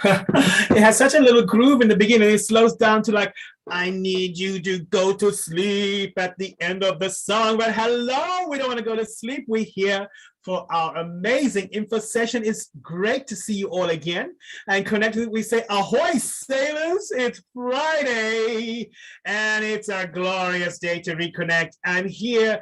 It has such a little groove in the beginning. It slows down to like, I need you to go to sleep at the end of the song. But hello, we don't want to go to sleep. We're here for our amazing info session. It's great to see you all again. And connected, we say, ahoy, sailors. It's Friday, and it's our glorious day to reconnect. I'm here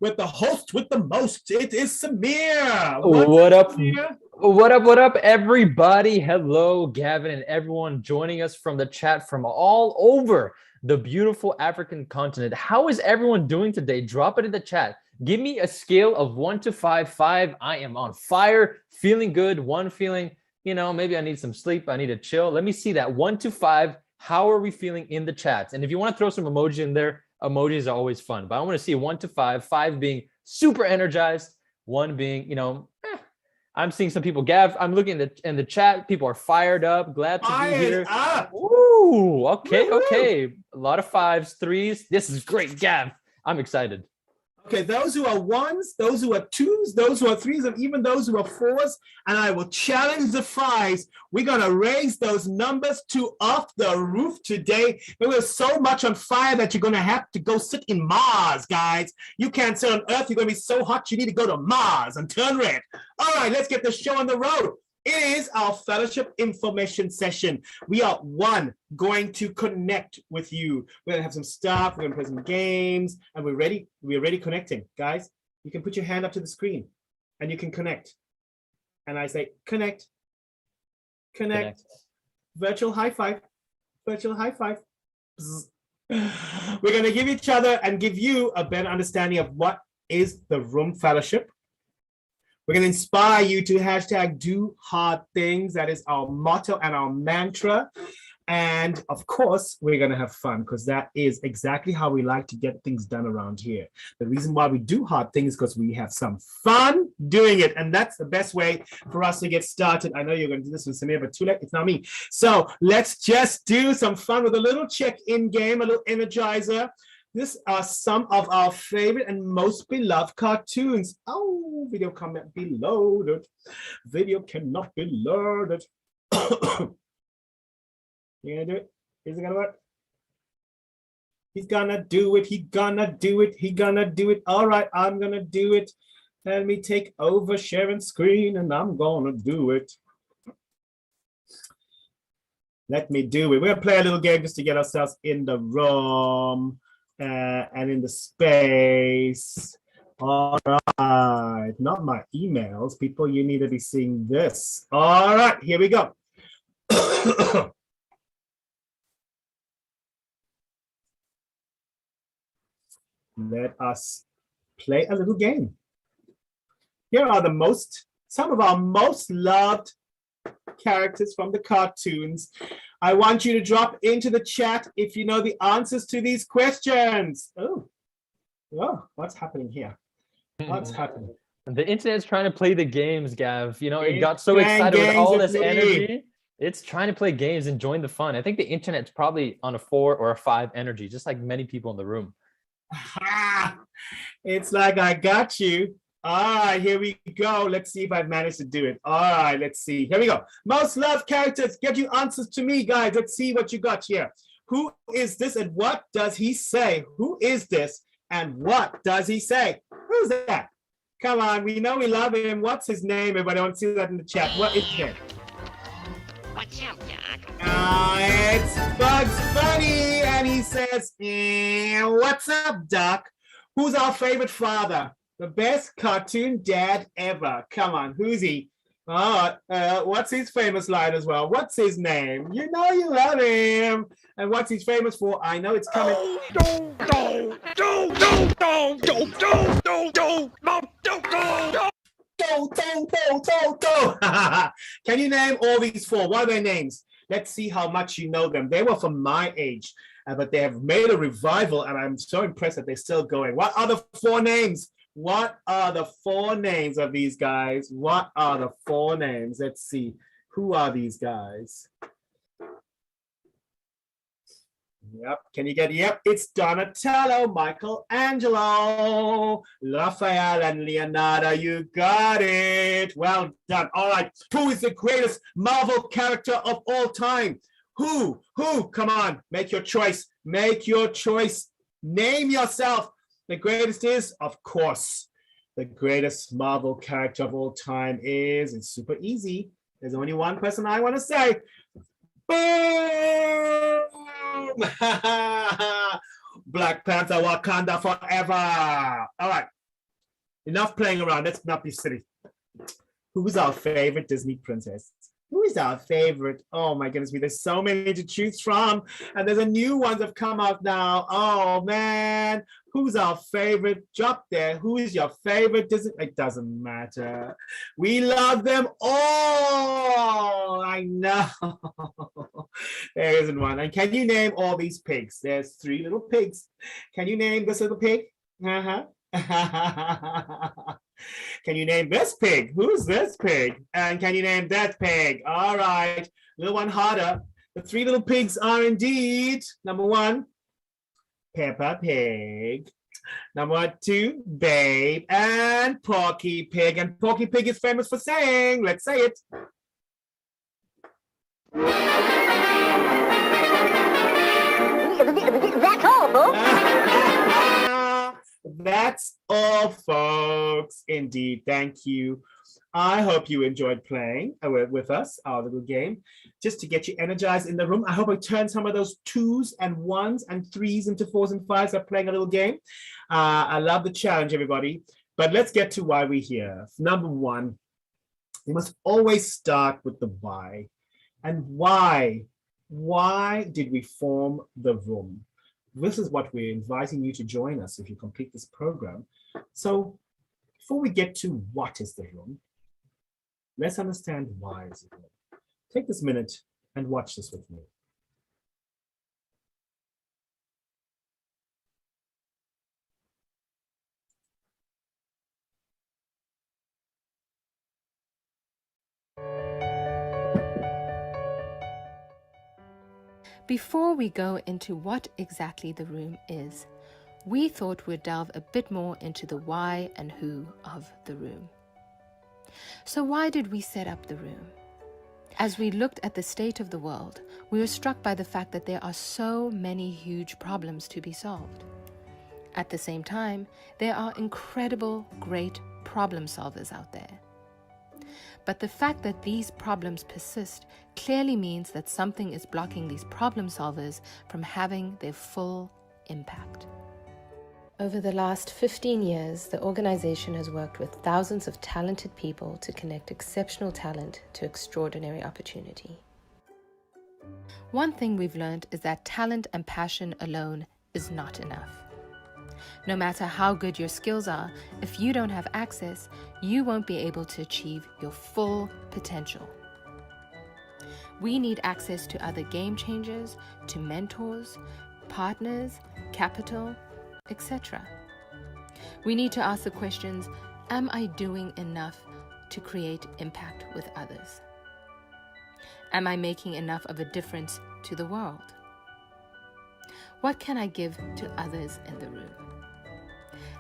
with the host with the most. It is Samir. What up? Samir? What up, everybody? Hello, Gavin, and everyone joining us from the chat from all over the beautiful African continent. How is everyone doing today? Drop it in the chat. Give me a scale of 1 to 5. 5, I am on fire, feeling good. 1, feeling, maybe I need some sleep. I need to chill. Let me see that. 1 to 5. How are we feeling in the chats? And if you want to throw some emoji in there, emojis are always fun. But I want to see 1 to 5. 5 being super energized. 1 being, I'm seeing some people. Gav, I'm looking in the chat. People are fired up. Glad to be here. Ooh, okay, okay. A lot of 5s, 3s. This is great, Gav. I'm excited. Okay, those who are 1s, those who are 2s, those who are 3s, and even those who are 4s, and I will challenge the 5s. We're going to raise those numbers to off the roof today. We're so much on fire that you're going to have to go sit in Mars, guys. You can't sit on Earth. You're going to be so hot, you need to go to Mars and turn red. All right, let's get the show on the road. It is our fellowship information session. We are going to connect with you. We're gonna have some stuff, we're gonna play some games, and we're ready connecting. Guys, you can put your hand up to the screen and you can connect. And I say, connect. Virtual high five. We're gonna give each other and give you a better understanding of what is the Room Fellowship. We're going to inspire you to hashtag do hard things. That is our motto and our mantra. And of course, we're going to have fun because that is exactly how we like to get things done around here. The reason why we do hard things is because we have some fun doing it. And that's the best way for us to get started. I know you're going to do this with Samir, but too late. It's not me. So let's just do some fun with a little check-in game, a little energizer. These are some of our favorite and most beloved cartoons. Oh, video comment be loaded. Video cannot be loaded. You gonna do it? Is it gonna work? He's gonna do it. He's gonna do it. He's gonna do it. All right, I'm gonna do it. Let me take over sharing screen and I'm gonna do it. Let me do it. We're gonna play a little game just to get ourselves in the room. And in the space. All right, not my emails. People, you need to be seeing this. All right, here we go. Let us play a little game. Here are some of our most loved characters from the cartoons. I want you to drop into the chat if you know the answers to these questions. Oh, what's happening here? What's happening? The internet's trying to play the games, Gav. It got so excited with all this energy. It's trying to play games and join the fun. I think the internet's probably on a 4 or a 5 energy, just like many people in the room. It's like I got you. All right, here we go. Let's see if I've managed to do it. All right, let's see. Here we go. Most loved characters. Get your answers to me, guys. Let's see what you got here. Who is this and what does he say? Who is this and what does he say? Who's that? Come on, we know we love him. What's his name? Everybody, I want to see that in the chat. What is his name? What's up, Doc? It's Bugs Bunny, and he says, what's up, Doc? Who's our favorite father? The best cartoon dad ever. Come on, who's he? What's his famous line as well? What's his name? You know you love him. And what's he famous for? I know it's coming. Can you name all these 4? What are their names? Let's see how much you know them. They were from my age, but they have made a revival, and I'm so impressed that they're still going. What are the 4 names? What are the 4 names of these guys? What are the 4 names? Let's see. Who are these guys? Yep. Can you get, yep, it's Donatello, Michelangelo, Raphael, and Leonardo. You got it. Well done. All right. Who is the greatest Marvel character of all time? Who? Come on. Make your choice. Make your choice. Name yourself. The greatest is, of course, the greatest Marvel character of all time is, it's super easy. There's only one person I want to say. Boom! Black Panther, Wakanda forever. All right. Enough playing around. Let's not be silly. Who's our favorite Disney princess? Who is our favorite? Oh my goodness me, there's so many to choose from. And there's a new ones that have come out now. Oh man, who's our favorite? Drop there. Who is your favorite Disney? It doesn't matter. We love them all. I know. There isn't one. And can you name all these pigs? There's 3 little pigs. Can you name this little pig? Uh-huh. Can you name this pig? Who's this pig? And can you name that pig? All right, little one harder. The 3 little pigs are indeed, number 1, Peppa Pig. Number 2, Babe and Porky Pig. And Porky Pig is famous for saying, let's say it. That's all, folks. That's all, folks. Indeed. Thank you. I hope you enjoyed playing with us, our little game. Just to get you energized in the room, I hope I turned some of those 2s and 1s and 3s into 4s and 5s by playing a little game. I love the challenge, everybody. But let's get to why we're here. Number 1, you must always start with the why. And why? Why did we form the room? This is what we're inviting you to join us if you complete this program. So before we get to what is the room, let's understand why is the room. Take this minute and watch this with me. Before we go into what exactly the room is, we thought we'd delve a bit more into the why and who of the room. So why did we set up the room? As we looked at the state of the world, we were struck by the fact that there are so many huge problems to be solved. At the same time, there are incredible, great problem solvers out there. But the fact that these problems persist clearly means that something is blocking these problem solvers from having their full impact. Over the last 15 years, the organization has worked with thousands of talented people to connect exceptional talent to extraordinary opportunity. One thing we've learned is that talent and passion alone is not enough. No matter how good your skills are, if you don't have access, you won't be able to achieve your full potential. We need access to other game changers, to mentors, partners, capital, etc. We need to ask the questions, am I doing enough to create impact with others? Am I making enough of a difference to the world? What can I give to others in the room?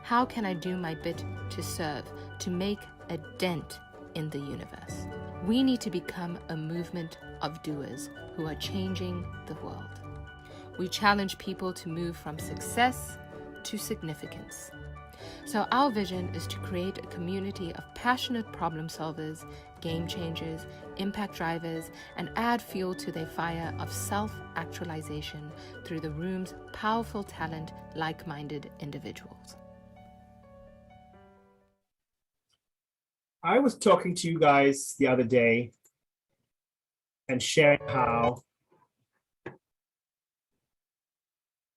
How can I do my bit to serve, to make a dent in the universe? We need to become a movement of doers who are changing the world. We challenge people to move from success to significance. So our vision is to create a community of passionate problem solvers, game changers, impact drivers, and add fuel to their fire of self-actualization through the room's powerful talent, like-minded individuals. I was talking to you guys the other day and sharing how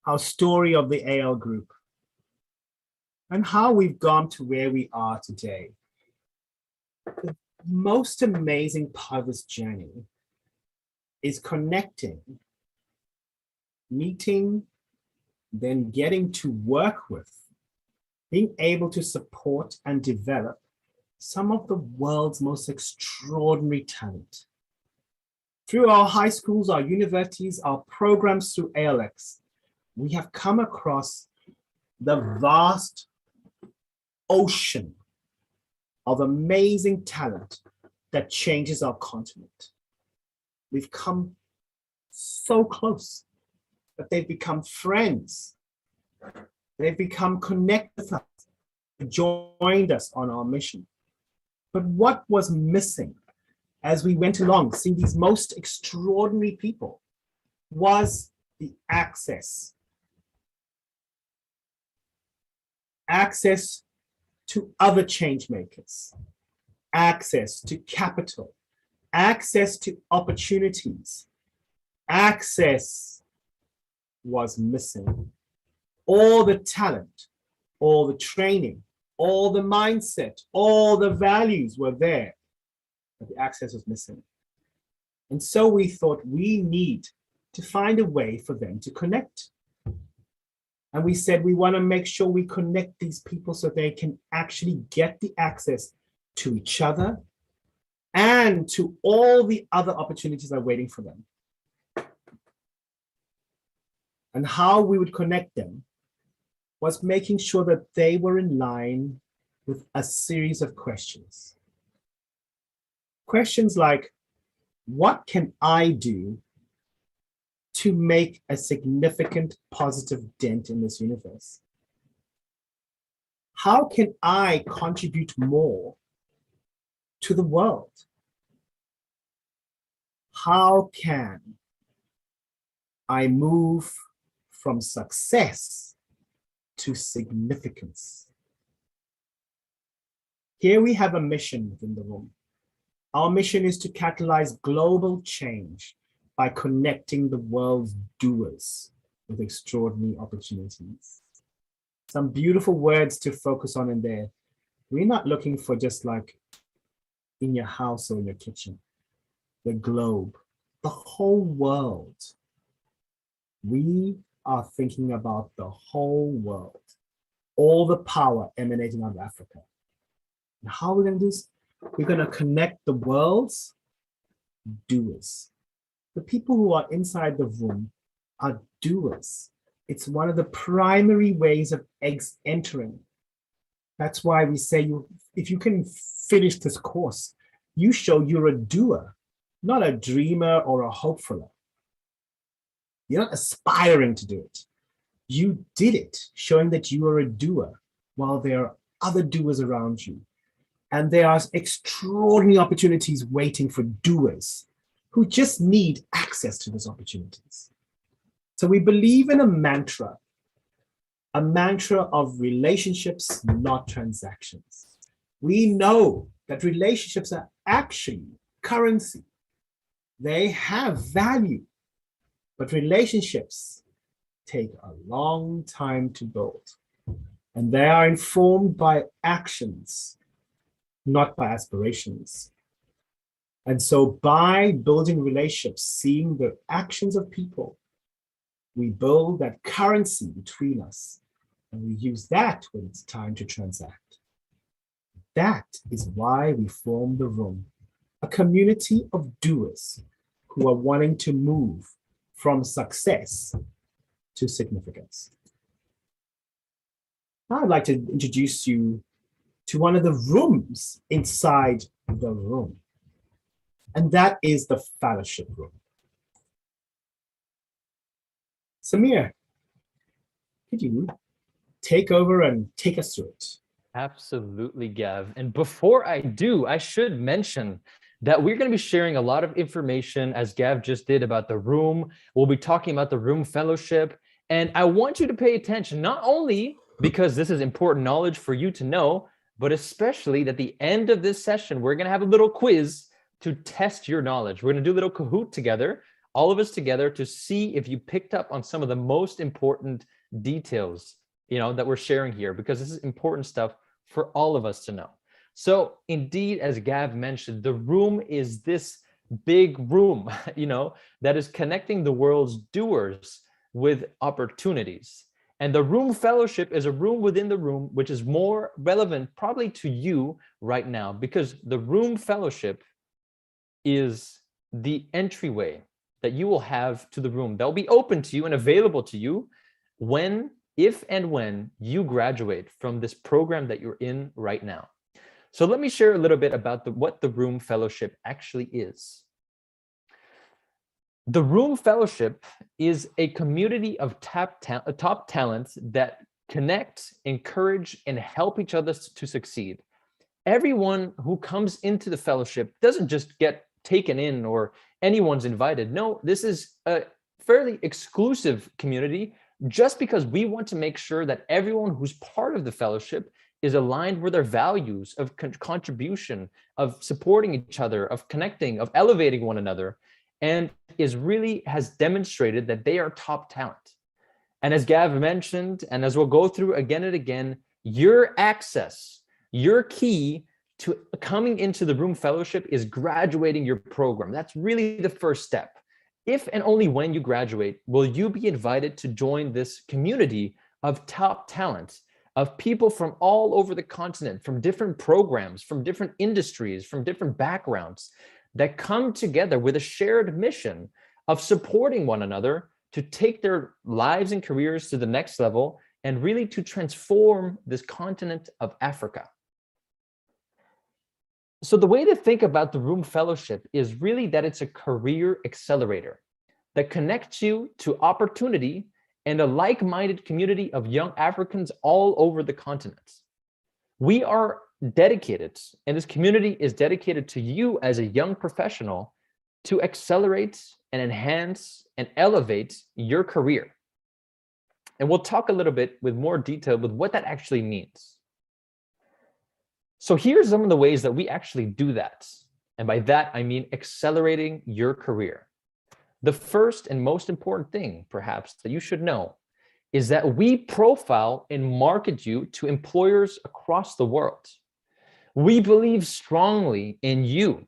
our story of the AL group and how we've gone to where we are today. The most amazing part of this journey is connecting, meeting, then getting to work with, being able to support and develop some of the world's most extraordinary talent. Through our high schools, our universities, our programs through ALX, we have come across the vast ocean of amazing talent that changes our continent. We've come so close that they've become friends. They've become connected with us, joined us on our mission. But what was missing as we went along, seeing these most extraordinary people, was the access. Access to other change makers, access to capital, access to opportunities. Access was missing. All the talent, all the training, all the mindset, all the values were there, but the access was missing. And so we thought we need to find a way for them to connect. And we said we want to make sure we connect these people so they can actually get the access to each other and to all the other opportunities that are waiting for them. And how we would connect them was making sure that they were in line with a series of questions. Questions like, what can I do to make a significant positive dent in this universe? How can I contribute more to the world? How can I move from success to significance? Here we have a mission within the room. Our mission is to catalyze global change by connecting the world's doers with extraordinary opportunities. Some beautiful words to focus on in there. We're not looking for just like in your house or in your kitchen. The globe, the whole world. We are thinking about the whole world, all the power emanating out of Africa. And how are we going to do this? We're going to connect the world's doers. The people who are inside the room are doers. It's one of the primary ways of entering. That's why we say, if you can finish this course, you show you're a doer, not a dreamer or a hopefuller. You're not aspiring to do it. You did it, showing that you are a doer while there are other doers around you. And there are extraordinary opportunities waiting for doers who just need access to those opportunities. So we believe in a mantra of relationships, not transactions. We know that relationships are actually currency. They have value, but relationships take a long time to build. And they are informed by actions, not by aspirations. And so by building relationships, seeing the actions of people, we build that currency between us, and we use that when it's time to transact. That is why we form the room, a community of doers who are wanting to move from success to significance. Now I'd like to introduce you to one of the rooms inside the room, and that is the fellowship room. Samir, could you take over and take us through it? Absolutely, Gav. And before I do, I should mention that we're going to be sharing a lot of information, as Gav just did, about the room. We'll be talking about the room fellowship. And I want you to pay attention, not only because this is important knowledge for you to know, but especially at the end of this session, we're going to have a little quiz to test your knowledge. We're going to do a little Kahoot together, all of us together, to see if you picked up on some of the most important details, that we're sharing here, because this is important stuff for all of us to know. So indeed, as Gav mentioned, the room is this big room, that is connecting the world's doers with opportunities. And the room fellowship is a room within the room, which is more relevant probably to you right now, because the room fellowship is the entryway that you will have to the room that will be open to you and available to you if and when you graduate from this program that you're in right now. So let me share a little bit about what the Room Fellowship actually is. The Room Fellowship is a community of top talents that connect, encourage, and help each other to succeed. Everyone who comes into the fellowship doesn't just get taken in or anyone's invited. No, this is a fairly exclusive community just because we want to make sure that everyone who's part of the fellowship is aligned with their values of contribution, of supporting each other, of connecting, of elevating one another, and has demonstrated that they are top talent. And as Gav mentioned, and as we'll go through again and again, your key to coming into the Room Fellowship is graduating your program. That's really the first step. If and only when you graduate, will you be invited to join this community of top talent, of people from all over the continent, from different programs, from different industries, from different backgrounds, that come together with a shared mission of supporting one another to take their lives and careers to the next level and really to transform this continent of Africa. So the way to think about the Room Fellowship is really that it's a career accelerator that connects you to opportunity and a like-minded community of young Africans all over the continent. We are dedicated, and this community is dedicated to you as a young professional to accelerate and enhance and elevate your career. And we'll talk a little bit with more detail with what that actually means. So here's some of the ways that we actually do that. And by that, I mean accelerating your career. The first and most important thing, perhaps, that you should know is that we profile and market you to employers across the world. We believe strongly in you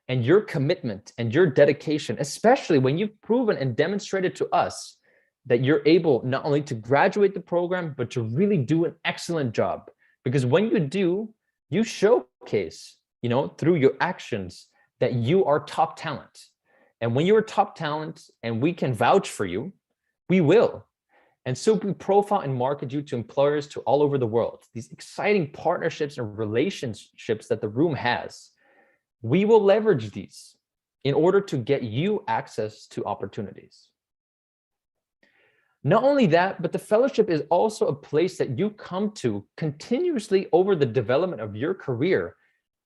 and your commitment and your dedication, especially when you've proven and demonstrated to us that you're able not only to graduate the program, but to really do an excellent job. Because when you do, you showcase, through your actions that you are top talent. And when you're top talent and we can vouch for you, we will. And so we profile and market you to employers to all over the world. These exciting partnerships and relationships that the Room has, we will leverage these in order to get you access to opportunities. Not only that, but the fellowship is also a place that you come to continuously over the development of your career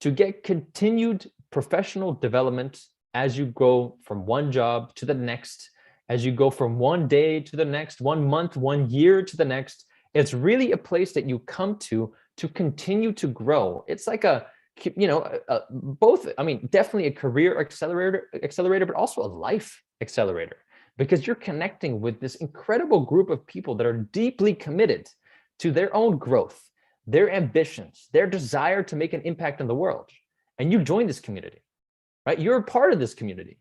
to get continued professional development as you go from one job to the next, as you go from one day to the next, 1 month, 1 year to the next. It's really a place that you come to continue to grow. It's like definitely a career accelerator, but also a life accelerator, because you're connecting with this incredible group of people that are deeply committed to their own growth, their ambitions, their desire to make an impact on the world. And you join this community, right? You're a part of this community.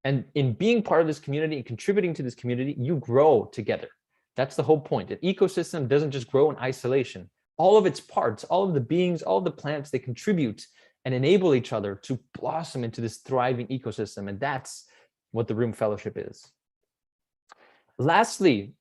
And in being part of this community and contributing to this community, you grow together. That's the whole point. An ecosystem doesn't just grow in isolation. All of its parts, all of the beings, all of the plants, they contribute and enable each other to blossom into this thriving ecosystem. And that's what the Room Fellowship is. Lastly,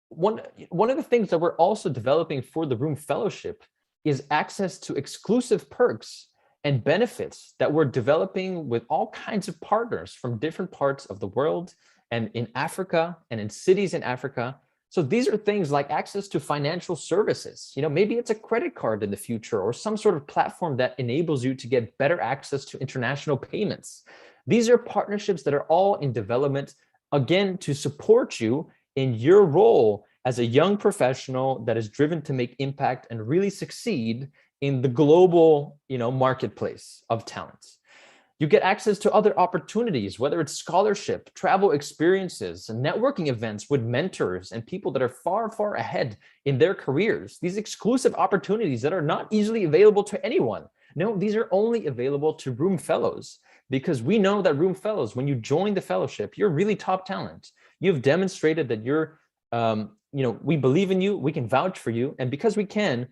one of the things that we're also developing for the Room Fellowship is access to exclusive perks and benefits that we're developing with all kinds of partners from different parts of the world and in Africa and in cities in Africa. So these are things like access to financial services. Maybe it's a credit card in the future or some sort of platform that enables you to get better access to international payments. These are partnerships that are all in development, again, to support you in your role as a young professional that is driven to make impact and really succeed in the global, marketplace of talents. You get access to other opportunities, whether it's scholarship, travel experiences, and networking events with mentors and people that are far, far ahead in their careers. These exclusive opportunities that are not easily available to anyone. No, these are only available to Room Fellows, because we know that Room Fellows, when you join the fellowship, you're really top talent. You've demonstrated that you're, we believe in you, we can vouch for you, and because we can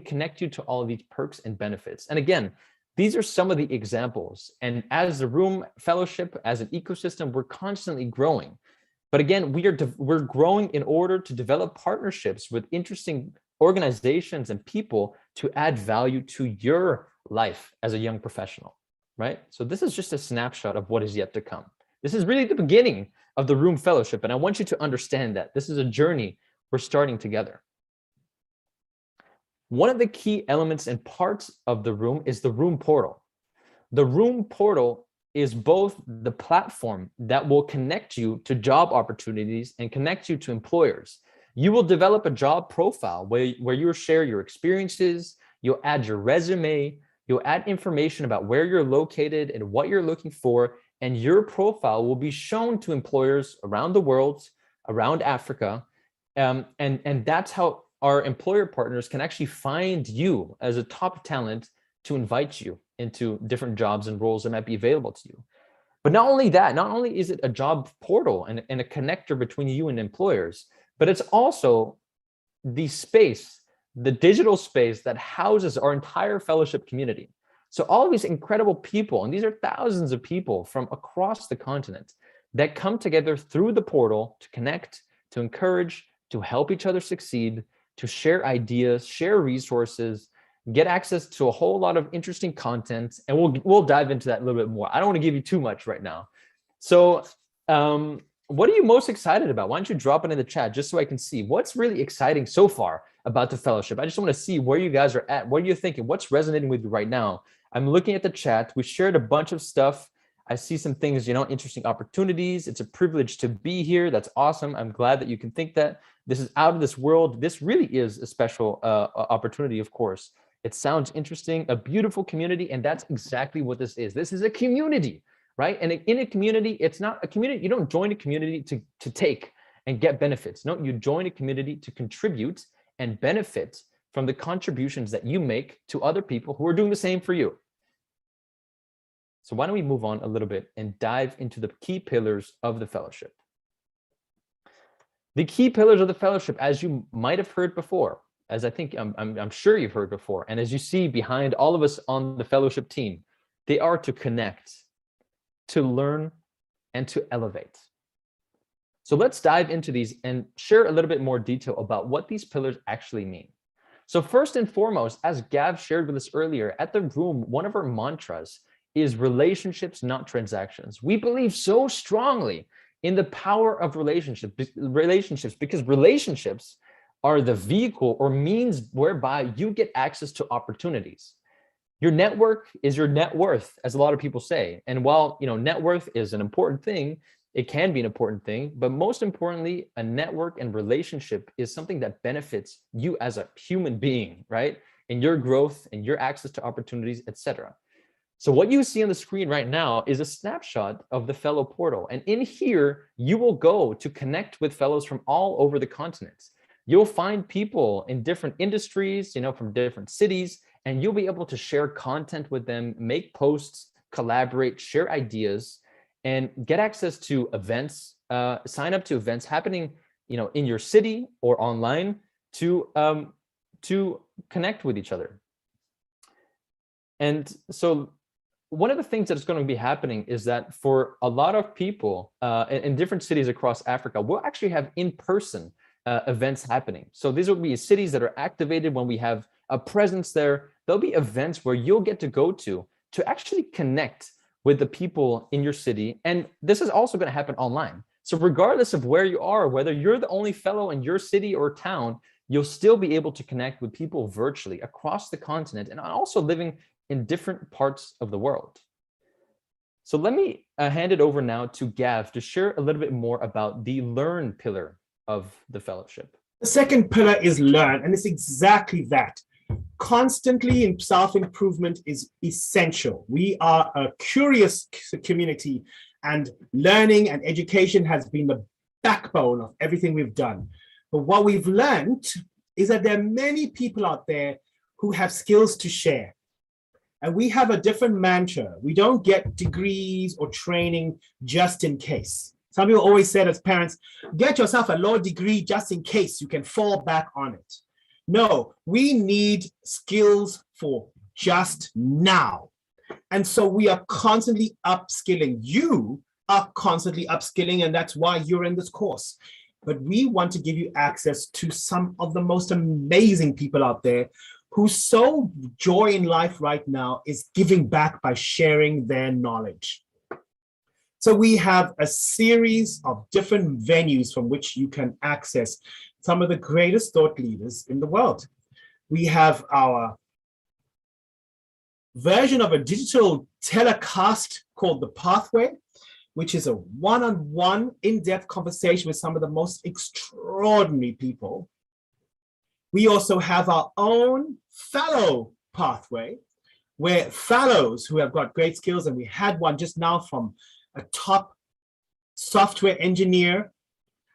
connect you to all of these perks and benefits. And again, these are some of the examples. And as the Room Fellowship, as an ecosystem, we're constantly growing. But again, we're growing in order to develop partnerships with interesting organizations and people to add value to your life as a young professional, right? So this is just a snapshot of what is yet to come. This is really the beginning of the Room Fellowship, and I want you to understand that this is a journey we're starting together. One of the key elements and parts of the Room is the Room Portal. The Room Portal is both the platform that will connect you to job opportunities and connect you to employers. You will develop a job profile where you'll share your experiences, you'll add your resume, you'll add information about where you're located and what you're looking for, and your profile will be shown to employers around the world, around Africa, and that's how our employer partners can actually find you as a top talent to invite you into different jobs and roles that might be available to you. But not only that, not only is it a job portal and a connector between you and employers, but it's also the space, the digital space that houses our entire fellowship community. So all of these incredible people, and these are thousands of people from across the continent that come together through the portal to connect, to encourage, to help each other succeed, to share ideas, share resources, get access to a whole lot of interesting content, and we'll dive into that a little bit more. I don't want to give you too much right now. So what are you most excited about? Why don't you drop it in the chat just so I can see what's really exciting so far about the fellowship. I just want to see where you guys are at. What are you thinking? What's resonating with you right now? I'm looking at the chat. We shared a bunch of stuff. I see some things, interesting opportunities. It's a privilege to be here. That's awesome. I'm glad that you can think that. This is out of this world. This really is a special opportunity, of course. It sounds interesting, a beautiful community, and that's exactly what this is. This is a community, right? And in a community, it's not a community. You don't join a community to take and get benefits. No, you join a community to contribute and benefit from the contributions that you make to other people who are doing the same for you. So why don't we move on a little bit and dive into the key pillars of the fellowship. The key pillars of the fellowship, as you might have heard before, as I think I'm sure you've heard before, and as you see behind all of us on the fellowship team, they are to connect, to learn, and to elevate. So let's dive into these and share a little bit more detail about what these pillars actually mean. So first and foremost, as Gav shared with us earlier, at the Room, one of our mantras is relationships, not transactions. We believe so strongly in the power of relationships because relationships are the vehicle or means whereby you get access to opportunities. Your network is your net worth, as a lot of people say. And while net worth is an important thing, it can be an important thing, but most importantly, a network and relationship is something that benefits you as a human being, right? In your growth and your access to opportunities, etc. So what you see on the screen right now is a snapshot of the Fellow Portal. And in here, you will go to connect with fellows from all over the continent. You'll find people in different industries, from different cities, and you'll be able to share content with them, make posts, collaborate, share ideas, and get access to events, sign up to events happening, in your city or online to connect with each other. And so one of the things that's going to be happening is that for a lot of people in different cities across Africa, we'll actually have in-person events happening. So these will be cities that are activated when we have a presence there. There'll be events where you'll get to go to actually connect with the people in your city. And this is also going to happen online. So regardless of where you are, whether you're the only fellow in your city or town, you'll still be able to connect with people virtually across the continent and also living in different parts of the world. So let me hand it over now to Gav to share a little bit more about the learn pillar of the fellowship. The second pillar is learn, and it's exactly that. Constantly in self-improvement is essential. We are a curious community, and learning and education has been the backbone of everything we've done. But what we've learned is that there are many people out there who have skills to share. And we have a different mantra. We don't get degrees or training just in case. Some people always said as parents, get yourself a law degree just in case you can fall back on it. No, we need skills for just now. And so we are constantly upskilling you are constantly upskilling, and that's why you're in this course. But we want to give you access to some of the most amazing people out there whose sole joy in life right now is giving back by sharing their knowledge. So we have a series of different venues from which you can access some of the greatest thought leaders in the world. We have our version of a digital telecast called The Pathway, which is a one-on-one in-depth conversation with some of the most extraordinary people. We also have our own fellow pathway, where fellows who have got great skills, and we had one just now from a top software engineer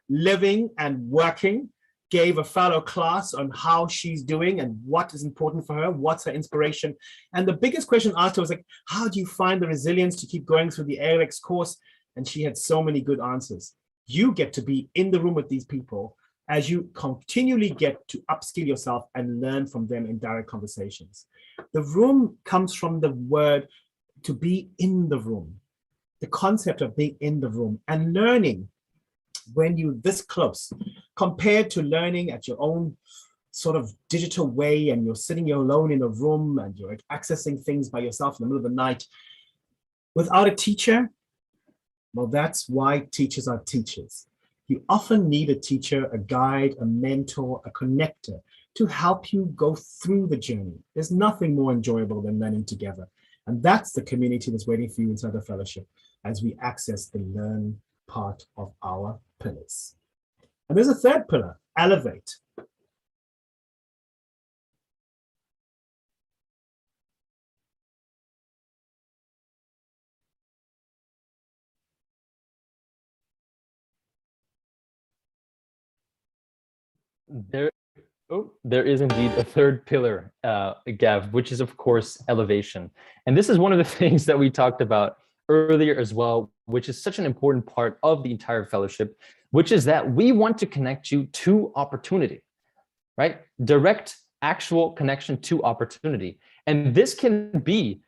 living and working, gave a fellow class on how she's doing and what is important for her, what's her inspiration. And the biggest question asked her was like, how do you find the resilience to keep going through the ALX course? And she had so many good answers. You get to be in the room with these people as you continually get to upskill yourself and learn from them in direct conversations. The room comes from the word to be in the room, the concept of being in the room and learning when you're this close, compared to learning at your own sort of digital way, and you're sitting alone in a room and you're accessing things by yourself in the middle of the night. Without a teacher, well, that's why teachers are teachers. You often need a teacher, a guide, a mentor, a connector to help you go through the journey. There's nothing more enjoyable than learning together. And that's the community that's waiting for you inside the fellowship as we access the learn part of our pillars. And there's a third pillar, elevate. There is indeed a third pillar, Gav, which is, of course, elevation. And this is one of the things that we talked about earlier as well, which is such an important part of the entire fellowship, which is that we want to connect you to opportunity, right? Direct, actual connection to opportunity. And this can be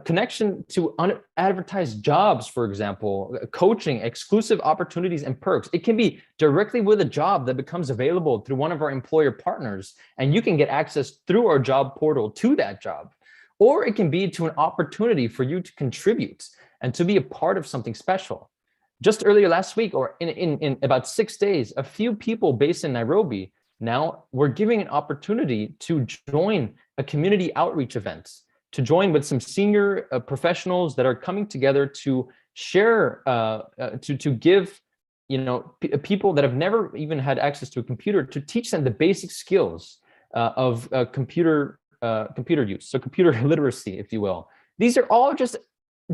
connection to unadvertised jobs, for example, coaching, exclusive opportunities and perks. It can be directly with a job that becomes available through one of our employer partners, and you can get access through our job portal to that job. Or it can be to an opportunity for you to contribute and to be a part of something special. Just earlier last week, or in about 6 days, a few people based in Nairobi now were giving an opportunity to join a community outreach event, to join with some senior professionals that are coming together to share, to give, people that have never even had access to a computer, to teach them the basic skills of computer use, so computer literacy, if you will. These are all just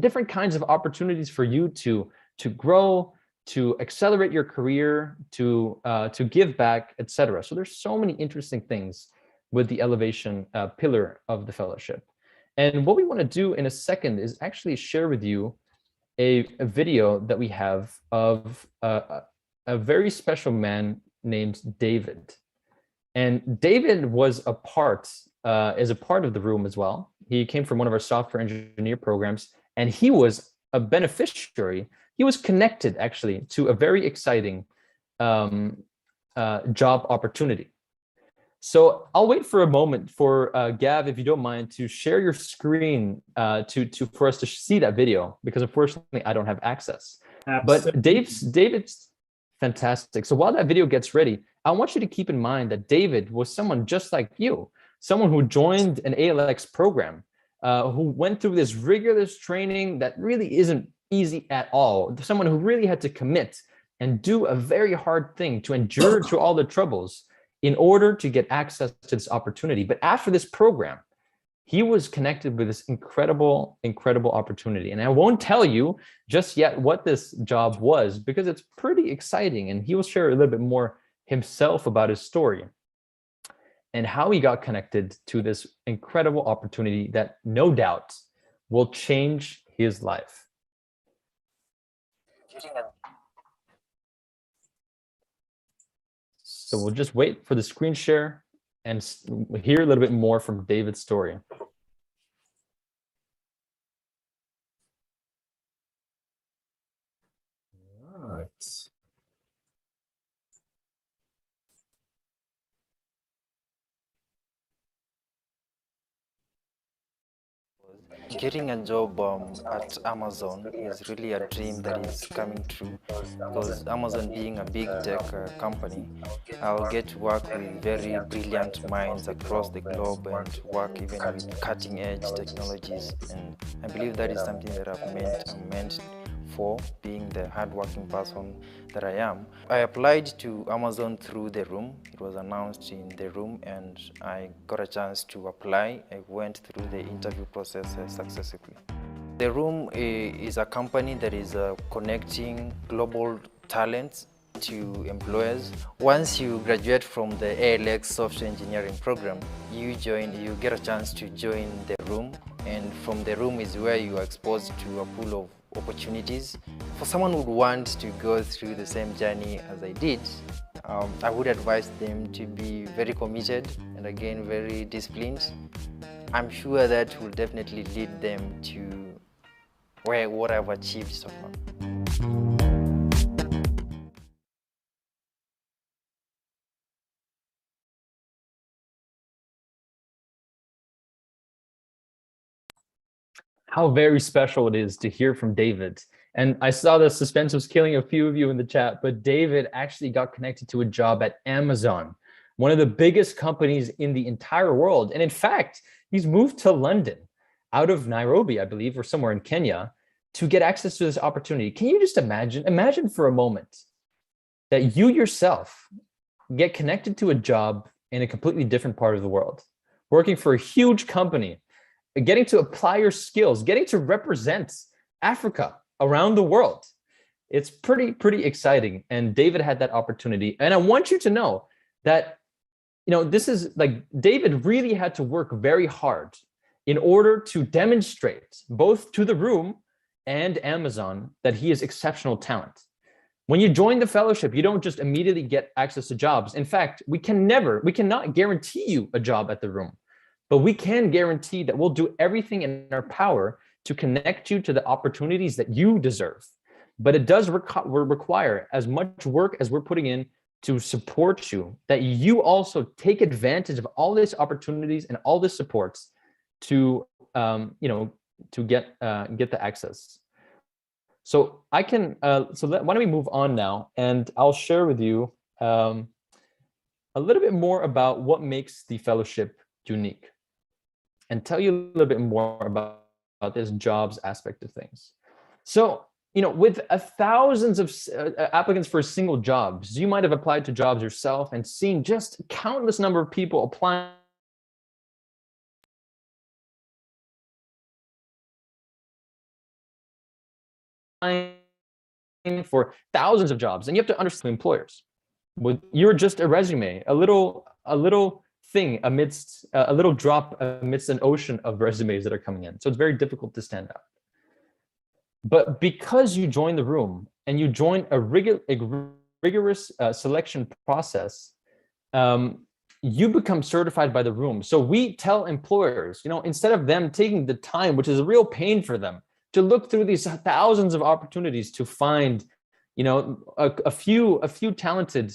different kinds of opportunities for you to grow, to accelerate your career, to give back, etc. So there's so many interesting things with the elevation pillar of the fellowship. And what we want to do in a second is actually share with you a video that we have of a very special man named David. And David was is a part of the room as well. He came from one of our software engineer programs, and he was a beneficiary. He was connected actually to a very exciting job opportunity. So I'll wait for a moment for Gav, if you don't mind, to share your screen for us to see that video, because unfortunately I don't have access. Absolutely. But David's fantastic. So while that video gets ready, I want you to keep in mind that David was someone just like you, someone who joined an ALX program, who went through this rigorous training that really isn't easy at all. Someone who really had to commit and do a very hard thing to endure through all the troubles in order to get access to this opportunity. But after this program, he was connected with this incredible opportunity. And I won't tell you just yet what this job was, because it's pretty exciting. And he will share a little bit more himself about his story and how he got connected to this incredible opportunity that no doubt will change his life. So we'll just wait for the screen share and hear a little bit more from David's story. Getting a job at Amazon is really a dream that is coming true, because Amazon being a big tech company, I'll get to work with very brilliant minds across the globe and work even with cutting edge technologies. And I believe that is something that I'm meant for, being the hardworking person that I am. I applied to Amazon through the room. It was announced in the room and I got a chance to apply. I went through the interview process successfully. The room is a company that is connecting global talents to employers. Once you graduate from the ALX software engineering program, you get a chance to join the room, and from the room is where you are exposed to a pool of opportunities. For someone who would want to go through the same journey as I did, I would advise them to be very committed and again very disciplined. I'm sure that will definitely lead them to what I've achieved so far. How very special it is to hear from David. And I saw the suspense was killing a few of you in the chat, but David actually got connected to a job at Amazon, one of the biggest companies in the entire world. And in fact, he's moved to London out of Nairobi, I believe, or somewhere in Kenya, to get access to this opportunity. Can you just imagine for a moment that you yourself get connected to a job in a completely different part of the world, working for a huge company, getting to apply your skills, getting to represent Africa around the world. It's pretty exciting. And David had that opportunity. And I want you to know that, this is like, David really had to work very hard in order to demonstrate both to the room and Amazon that he is exceptional talent. When you join the fellowship, you don't just immediately get access to jobs. In fact, we cannot guarantee you a job at the room, but we can guarantee that we'll do everything in our power to connect you to the opportunities that you deserve. But it does require as much work as we're putting in to support you, that you also take advantage of all these opportunities and all the supports to get the access. So I can why don't we move on now, and I'll share with you a little bit more about what makes the fellowship unique, and tell you a little bit more about this jobs aspect of things. So, with thousands of applicants for single jobs, you might have applied to jobs yourself and seen just countless number of people applying for thousands of jobs, and you have to understand employers. You're just a resume, a little thing amidst a little drop amidst an ocean of resumes that are coming in. So it's very difficult to stand out. But because you join the room and you join a rigorous selection process, you become certified by the room. So we tell employers, instead of them taking the time, which is a real pain for them, to look through these thousands of opportunities to find, a few talented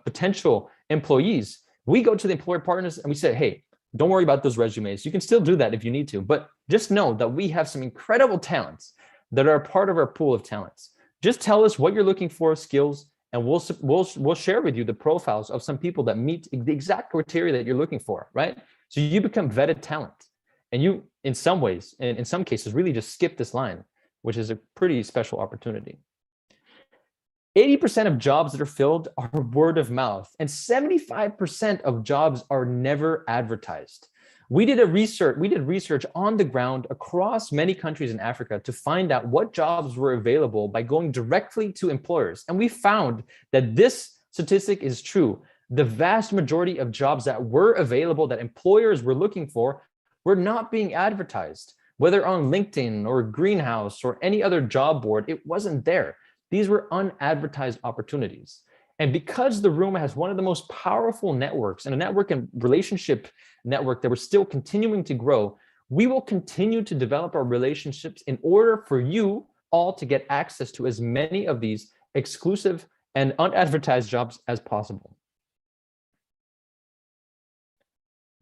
potential employees, we go to the employer partners and we say, hey, don't worry about those resumes. You can still do that if you need to, but just know that we have some incredible talents that are a part of our pool of talents. Just tell us what you're looking for, skills, and we'll share with you the profiles of some people that meet the exact criteria that you're looking for, right? So you become vetted talent, and you, in some ways, and in some cases, really just skip this line, which is a pretty special opportunity. 80% of jobs that are filled are word of mouth, and 75% of jobs are never advertised. We did research on the ground across many countries in Africa to find out what jobs were available by going directly to employers. And we found that this statistic is true. The vast majority of jobs that were available that employers were looking for were not being advertised, whether on LinkedIn or Greenhouse or any other job board. It wasn't there. These were unadvertised opportunities. And because the room has one of the most powerful networks, and a network and relationship network that we're still continuing to grow, we will continue to develop our relationships in order for you all to get access to as many of these exclusive and unadvertised jobs as possible.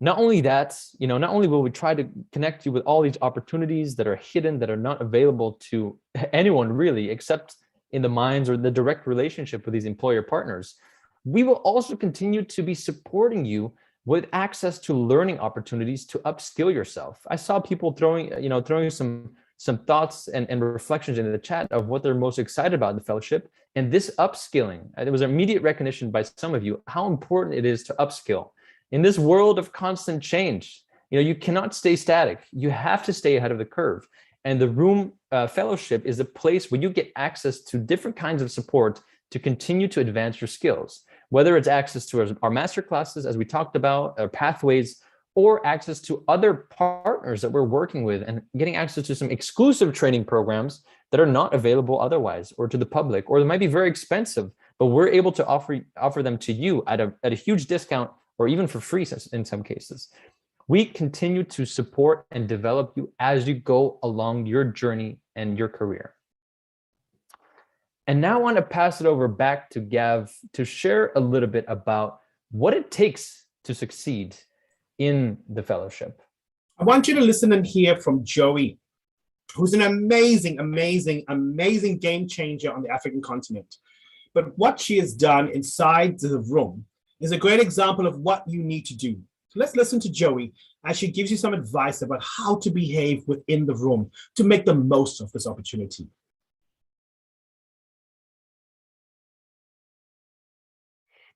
Not only that, not only will we try to connect you with all these opportunities that are hidden, that are not available to anyone really, except in the minds or the direct relationship with these employer partners, we will also continue to be supporting you with access to learning opportunities to upskill yourself. I saw people throwing some thoughts and reflections in the chat of what they're most excited about in the fellowship. And this upskilling, there was immediate recognition by some of you how important it is to upskill. In this world of constant change, you cannot stay static. You have to stay ahead of the curve. And the Room Fellowship is a place where you get access to different kinds of support to continue to advance your skills, whether it's access to our master classes, as we talked about, our pathways, or access to other partners that we're working with and getting access to some exclusive training programs that are not available otherwise, or to the public, or they might be very expensive, but we're able to offer them to you at a huge discount, or even for free in some cases. We continue to support and develop you as you go along your journey and your career. And now I want to pass it over back to Gav to share a little bit about what it takes to succeed in the fellowship. I want you to listen and hear from Joey, who's an amazing game changer on the African continent. But what she has done inside the room is a great example of what you need to do. So let's listen to Joey as she gives you some advice about how to behave within the room to make the most of this opportunity.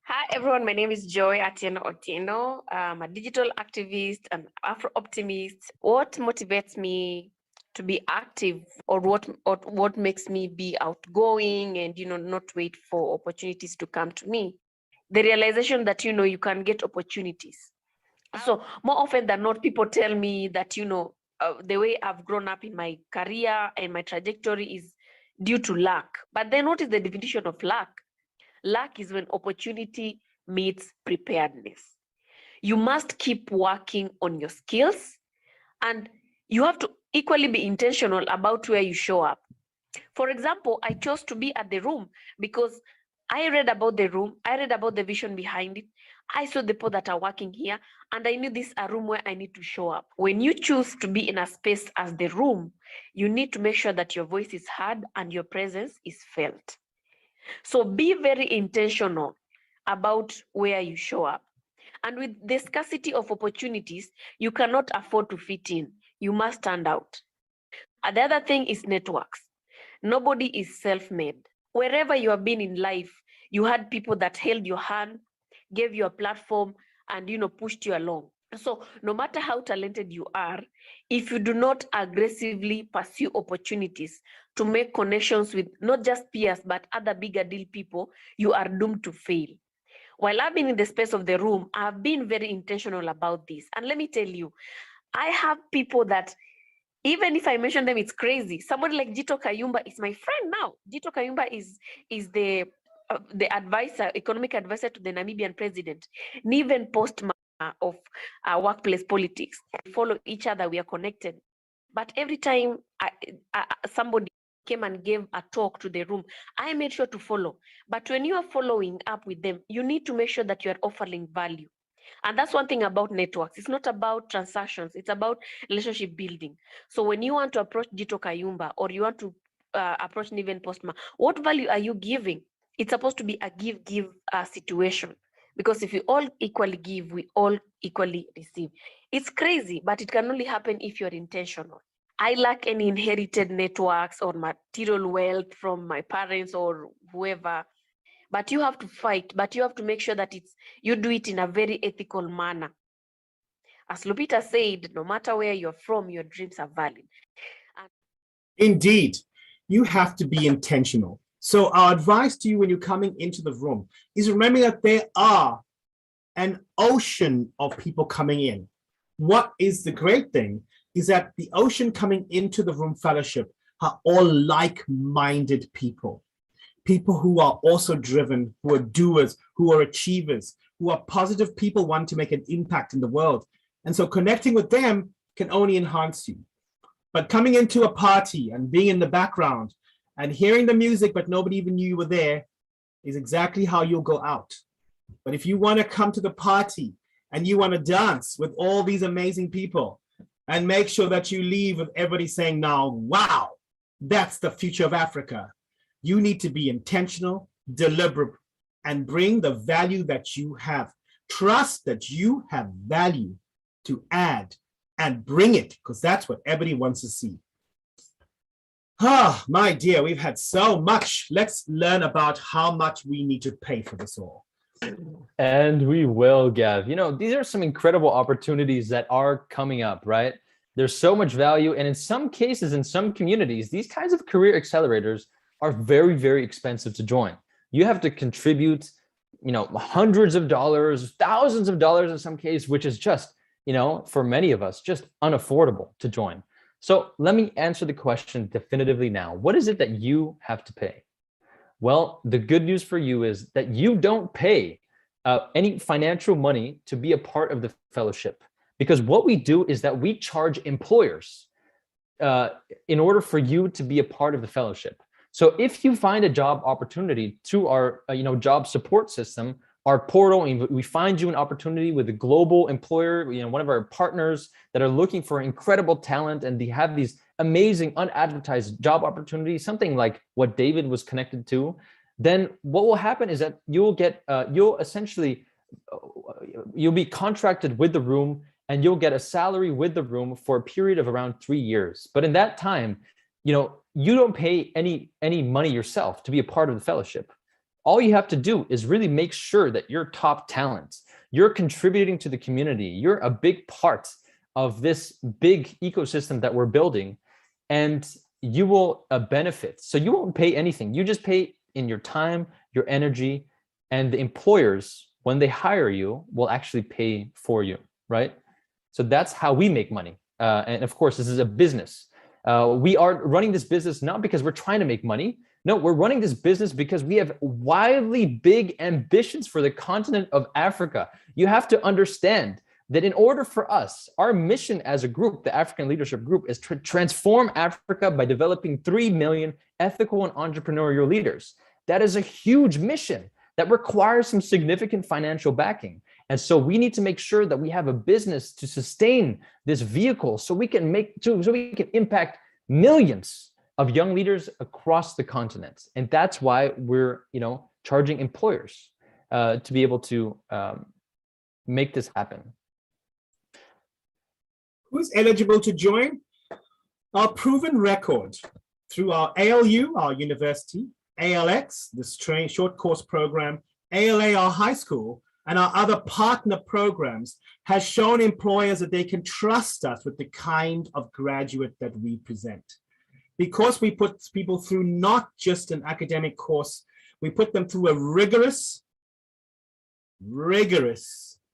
Hi, everyone. My name is Joy Atieno Otieno. I'm a digital activist, an Afro-optimist. What motivates me to be active, or what makes me be outgoing and, not wait for opportunities to come to me? The realization that, you can get opportunities. So more often than not, people tell me that, the way I've grown up in my career and my trajectory is due to luck. But then what is the definition of luck? Luck is when opportunity meets preparedness. You must keep working on your skills, and you have to equally be intentional about where you show up. For example, I chose to be at the Room because I read about the Room, I read about the vision behind it, I saw the people that are working here, and I knew this is a room where I need to show up. When you choose to be in a space as the Room, you need to make sure that your voice is heard and your presence is felt. So be very intentional about where you show up. And with the scarcity of opportunities, you cannot afford to fit in. You must stand out. And the other thing is networks. Nobody is self-made. Wherever you have been in life, you had people that held your hand, gave you a platform, and pushed you along. So no matter how talented you are, if you do not aggressively pursue opportunities to make connections with not just peers, but other bigger deal people, you are doomed to fail. While I've been in the space of the Room, I've been very intentional about this. And let me tell you, I have people that, even if I mention them, it's crazy. Somebody like Jito Kayumba is my friend now. Jito Kayumba is the advisor, economic advisor to the Namibian president. Even post of workplace politics. We follow each other, we are connected. But every time somebody came and gave a talk to the Room, I made sure to follow. But when you are following up with them, you need to make sure that you are offering value. And that's one thing about networks. It's not about transactions. It's about relationship building. So when you want to approach Jito Kayumba, or you want to approach Niven Postma, what value are you giving? It's supposed to be a give-give situation. Because if we all equally give, we all equally receive. It's crazy, but it can only happen if you're intentional. I lack any inherited networks or material wealth from my parents or whoever. But you have to fight, but you have to make sure that you do it in a very ethical manner. As Lupita said, no matter where you're from, your dreams are valid. Indeed, you have to be intentional. So our advice to you when you're coming into the room is remember that there are an ocean of people coming in. What is the great thing is that the ocean coming into the Room Fellowship are all like-minded people. People who are also driven, who are doers, who are achievers, who are positive people wanting to make an impact in the world. And so connecting with them can only enhance you. But coming into a party and being in the background and hearing the music, but nobody even knew you were there, is exactly how you'll go out. But if you want to come to the party and you want to dance with all these amazing people and make sure that you leave with everybody saying, now, wow, that's the future of Africa. You need to be intentional, deliberate, and bring the value that you have. Trust that you have value to add and bring it, because that's what everybody wants to see. Ah, my dear, we've had so much. Let's learn about how much we need to pay for this all. And we will, Gav. You know, these are some incredible opportunities that are coming up, right? There's so much value. And in some cases, in some communities, these kinds of career accelerators are very, very expensive to join. You have to contribute, you know, hundreds of dollars, thousands of dollars in some cases, which is just, you know, for many of us, just unaffordable to join. So let me answer the question definitively now. What is it that you have to pay? Well, the good news for you is that you don't pay any financial money to be a part of the fellowship, because what we do is that we charge employers in order for you to be a part of the fellowship. So if you find a job opportunity through our job support system, our portal, and we find you an opportunity with a global employer, one of our partners that are looking for incredible talent, and they have these amazing unadvertised job opportunities, something like what David was connected to, then what will happen is that you'll be contracted with the room, and you'll get a salary with the room for a period of around 3 years. But in that time, you don't pay any money yourself to be a part of the fellowship. All you have to do is really make sure that you're top talent. You're contributing to the community. You're a big part of this big ecosystem that we're building, and you will benefit. So you won't pay anything. You just pay in your time, your energy, and the employers, when they hire you, will actually pay for you, right? So that's how we make money. And of course, this is a business. We are running this business not because we're trying to make money. No, we're running this business because we have wildly big ambitions for the continent of Africa. You have to understand that in order for us, our mission as a group, the African Leadership Group, is to transform Africa by developing 3 million ethical and entrepreneurial leaders. That is a huge mission that requires some significant financial backing. And so we need to make sure that we have a business to sustain this vehicle so we can impact millions of young leaders across the continent. And that's why we're, charging employers to be able to make this happen. Who's eligible to join? Our proven record through our ALU, our university, ALX, this short course program, ALA, our high school, and our other partner programs has shown employers that they can trust us with the kind of graduate that we present. Because we put people through not just an academic course, we put them through a rigorous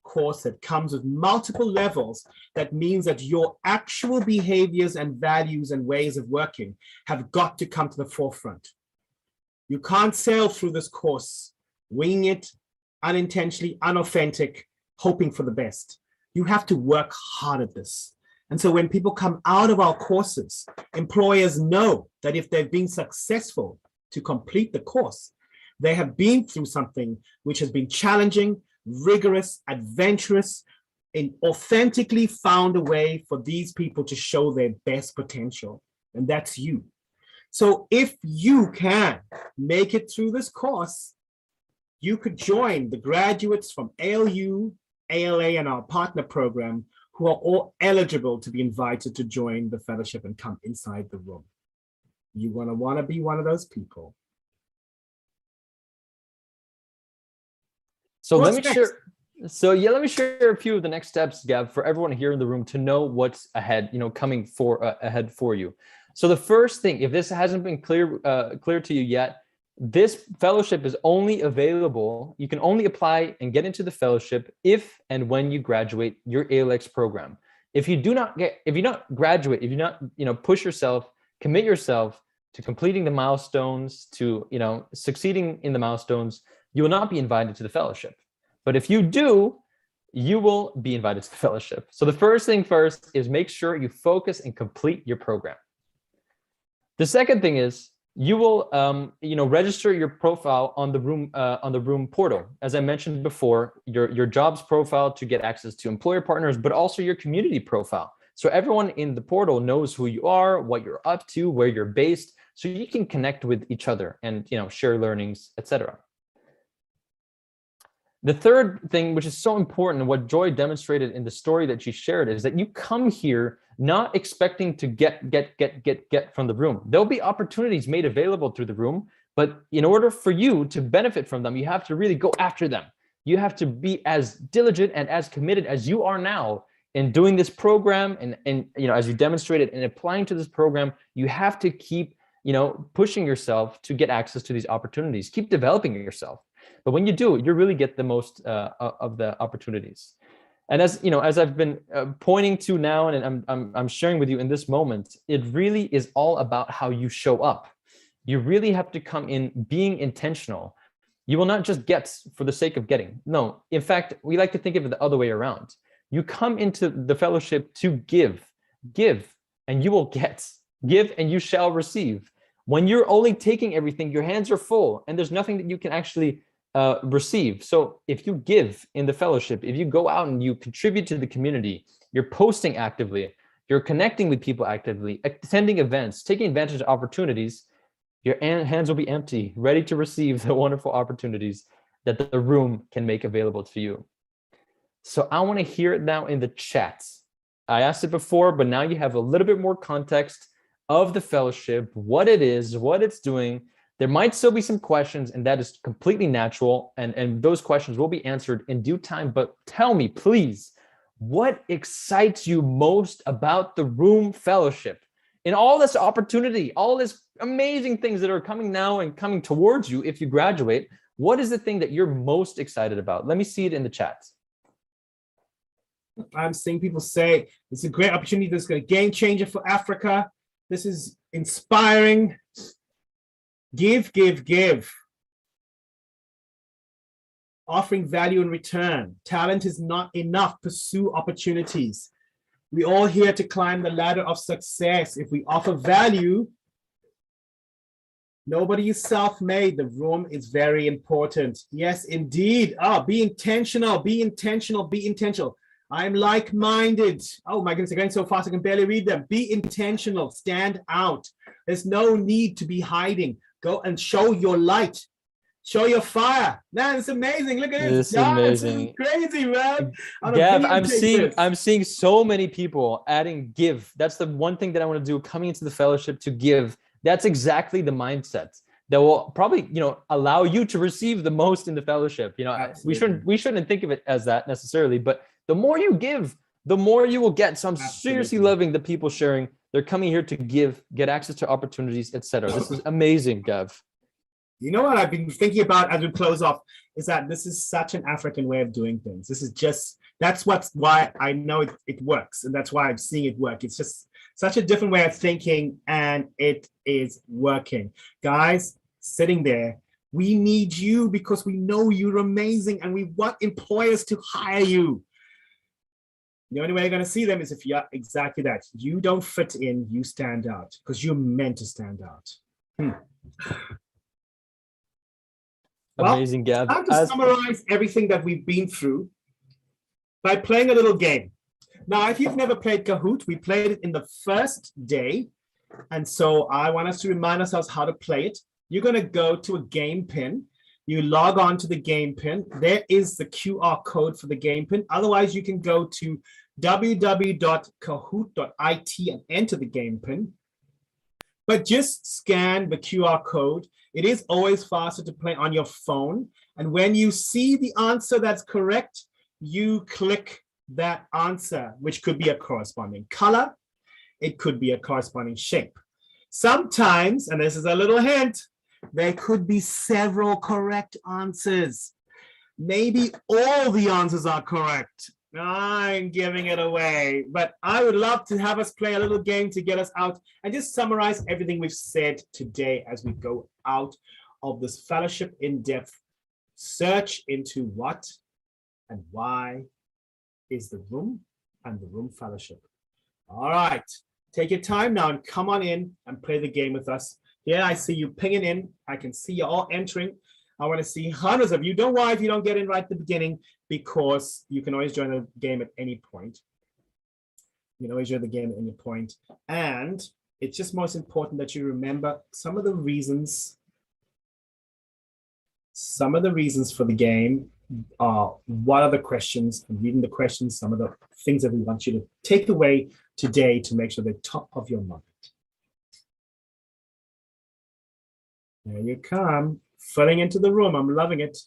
course that comes with multiple levels. That means that your actual behaviors and values and ways of working have got to come to the forefront. You can't sail through this course, winging it, unintentionally, unauthentic, hoping for the best. You have to work hard at this. And so when people come out of our courses, employers know that if they've been successful to complete the course, they have been through something which has been challenging, rigorous, adventurous, and authentically found a way for these people to show their best potential. And that's you. So if you can make it through this course, you could join the graduates from ALU, ALA, and our partner program who are all eligible to be invited to join the fellowship and come inside the room. You want to be one of those people. So let me share a few of the next steps, Gav, for everyone here in the room to know what's ahead, coming ahead for you. So the first thing, if this hasn't been clear to you yet, this fellowship is only available. You can only apply and get into the fellowship if and when you graduate your ALX program. If you not graduate, if you not, push yourself, commit yourself to completing the milestones, to, succeeding in the milestones, you will not be invited to the fellowship. But if you do, you will be invited to the fellowship. So the first thing first is make sure you focus and complete your program. The second thing is you will register your profile on the room portal. As I mentioned before, your jobs profile to get access to employer partners, but also your community profile. So everyone in the portal knows who you are, what you're up to, where you're based, so you can connect with each other and share learnings, etc. The third thing, which is so important, what Joy demonstrated in the story that she shared, is that you come here not expecting to get from the room. There'll be opportunities made available through the room, but in order for you to benefit from them, you have to really go after them. You have to be as diligent and as committed as you are now in doing this program, and as you demonstrated in applying to this program, you have to keep pushing yourself to get access to these opportunities. Keep developing yourself. But when you do, you really get the most of the opportunities. And as I've been pointing to now, and I'm sharing with you in this moment, it really is all about how you show up. You really have to come in being intentional. You will not just get for the sake of getting. No, in fact, we like to think of it the other way around. You come into the fellowship to give, and you will get. Give, and you shall receive. When you're only taking everything, your hands are full, and there's nothing that you can actually receive. So if you give in the fellowship, if you go out and you contribute to the community, you're posting actively, you're connecting with people actively, attending events, taking advantage of opportunities, your hands will be empty, ready to receive the wonderful opportunities that the room can make available to you. So I want to hear it now in the chat. I asked it before, but now you have a little bit more context of the fellowship, what it is, what it's doing. There might still be some questions, and that is completely natural, and those questions will be answered in due time. But tell me, please, what excites you most about the Room Fellowship? In all this opportunity, all this amazing things that are coming now and coming towards you if you graduate, what is the thing that you're most excited about? Let me see it in the chat. I'm seeing people say it's a great opportunity. This is a game changer for Africa. This is inspiring. Give. Offering value in return. Talent is not enough. Pursue opportunities. We're all here to climb the ladder of success. If we offer value, nobody is self-made. The room is very important. Yes, indeed. Be intentional. I'm like-minded. Oh my goodness, they're going so fast I can barely read them. Be intentional, stand out. There's no need to be hiding. Go and show your light. Show your fire. Man, it's amazing. Look at this. This is amazing. This is crazy, man. Gav, I'm seeing so many people adding give. That's the one thing that I want to do coming into the fellowship, to give. That's exactly the mindset that will probably, allow you to receive the most in the fellowship. We shouldn't think of it as that necessarily, but the more you give, the more you will get. So I'm seriously loving the people sharing. They're coming here to give, get access to opportunities, etc. This is amazing, Gav. You know what I've been thinking about as we close off is that this is such an African way of doing things. That's why I know it works, and that's why I'm seeing it work. It's just such a different way of thinking, and it is working. Guys, sitting there, we need you because we know you're amazing, and we want employers to hire you. The only way you're going to see them is if you're exactly that. You don't fit in, you stand out, because you're meant to stand out. Amazing, Gav. Time to summarize everything that we've been through by playing a little game. Now, if you've never played Kahoot, we played it in the first day. And so I want us to remind ourselves how to play it. You're going to go to a game pin. You log on to the game pin. There is the QR code for the game pin. Otherwise, you can go to www.kahoot.it and enter the game pin. But just scan the QR code. It is always faster to play on your phone. And when you see the answer that's correct, you click that answer, which could be a corresponding color. It could be a corresponding shape. Sometimes, and this is a little hint, there could be several correct answers. Maybe all the answers are correct. I'm giving it away, but I would love to have us play a little game to get us out and just summarize everything we've said today as we go out of this fellowship in depth search into what and why is the room and the room fellowship. All right, take your time now and come on in and play the game with us. Yeah, I see you pinging in. I can see you all entering. I want to see hundreds of you. Don't worry if you don't get in right at the beginning, because you can always join the game at any point. You can always join the game at any point. And it's just most important that you remember some of the reasons for the game are what are the questions, and reading the questions, some of the things that we want you to take away today to make sure they're top of your mind. There you come, filling into the room. I'm loving it.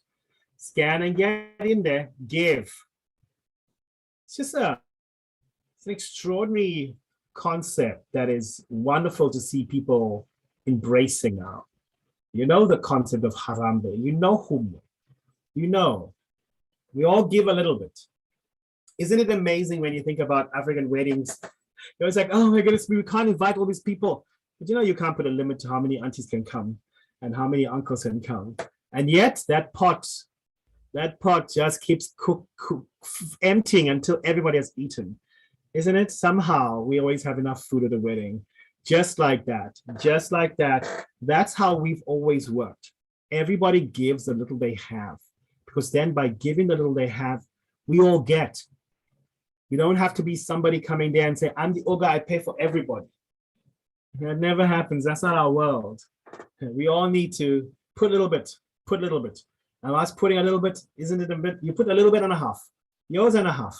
Scan and get in there. Give. It's an extraordinary concept that is wonderful to see people embracing now. You know the concept of harambe. You know humu. You know, we all give a little bit. Isn't it amazing when you think about African weddings? You're always like, oh my goodness, we can't invite all these people. But you know, you can't put a limit to how many aunties can come and how many uncles can come. And yet that pot just keeps emptying until everybody has eaten. Isn't it? Somehow we always have enough food at a wedding. Just like that. That's how we've always worked. Everybody gives the little they have, because then by giving the little they have, we all get. You don't have to be somebody coming there and say, I'm the ogre, I pay for everybody. That never happens. That's not our world. We all need to put a little bit. And us putting a little bit, isn't it a bit? You put a little bit and a half, yours and a half,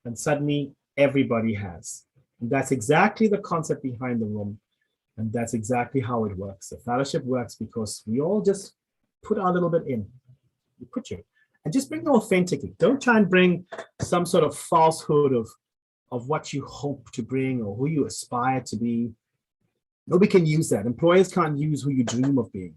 and suddenly everybody has. And that's exactly the concept behind the room. And that's exactly how it works. The fellowship works because we all just put our little bit in. You put you. And just bring it authentically. Don't try and bring some sort of falsehood of what you hope to bring or who you aspire to be. Nobody can use that. Employers can't use who you dream of being.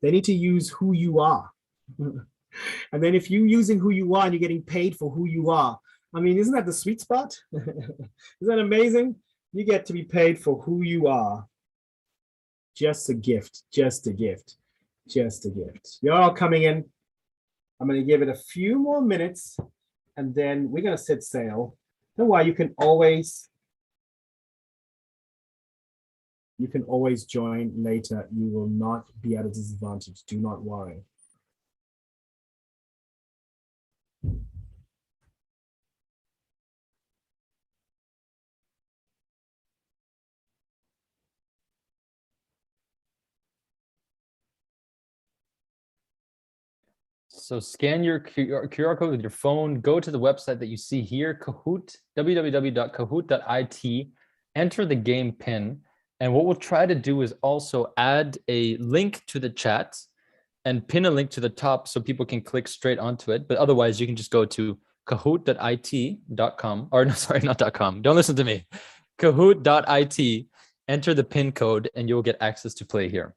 They need to use who you are. And then if you're using who you are and you're getting paid for who you are, I mean, isn't that the sweet spot? Isn't that amazing? You get to be paid for who you are. Just a gift, just a gift, just a gift. You're all coming in. I'm going to give it a few more minutes and then we're going to set sail. Don't worry, you can always join later. You will not be at a disadvantage. Do not worry. So scan your QR code with your phone, go to the website that you see here, Kahoot, www.kahoot.it, enter the game pin. And what we'll try to do is also add a link to the chat and pin a link to the top so people can click straight onto it. But otherwise, you can just go to kahoot.it.com, or no, sorry, not .com. Don't listen to me. Kahoot.it, enter the pin code, and you'll get access to play here.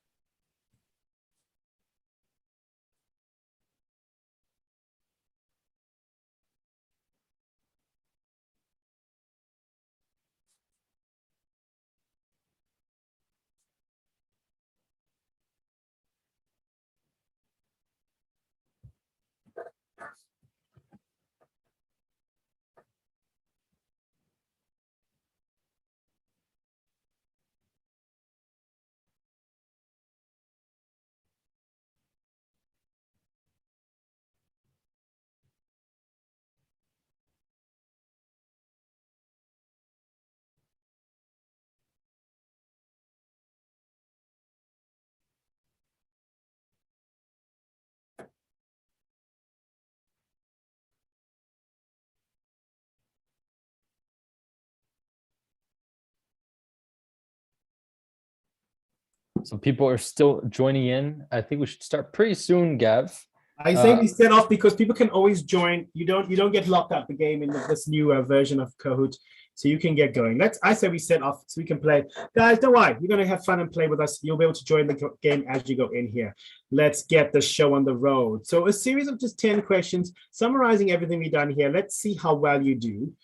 So people are still joining in. I think we should start pretty soon, Gav. I think we set off because people can always join. You don't get locked out the game in this new version of Kahoot, so you can get going. I say we set off so we can play. Guys, don't worry. You're going to have fun and play with us. You'll be able to join the game as you go in here. Let's get the show on the road. So a series of just 10 questions, summarizing everything we've done here. Let's see how well you do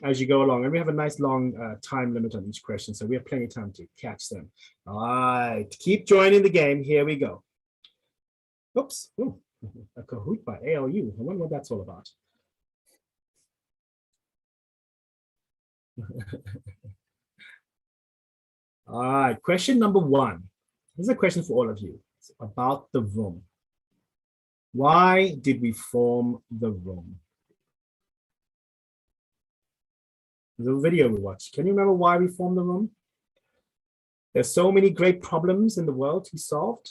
as you go along. And we have a nice long time limit on each question, so we have plenty of time to catch them. All right, keep joining the game. Here we go. Oops, ooh, a Kahoot by ALU. I wonder what that's all about. All right, question number 1. This is a question for all of you. It's about the room. Why did we form the room? There's a video we watched. Can you remember why we formed the room? There's so many great problems in the world to be solved.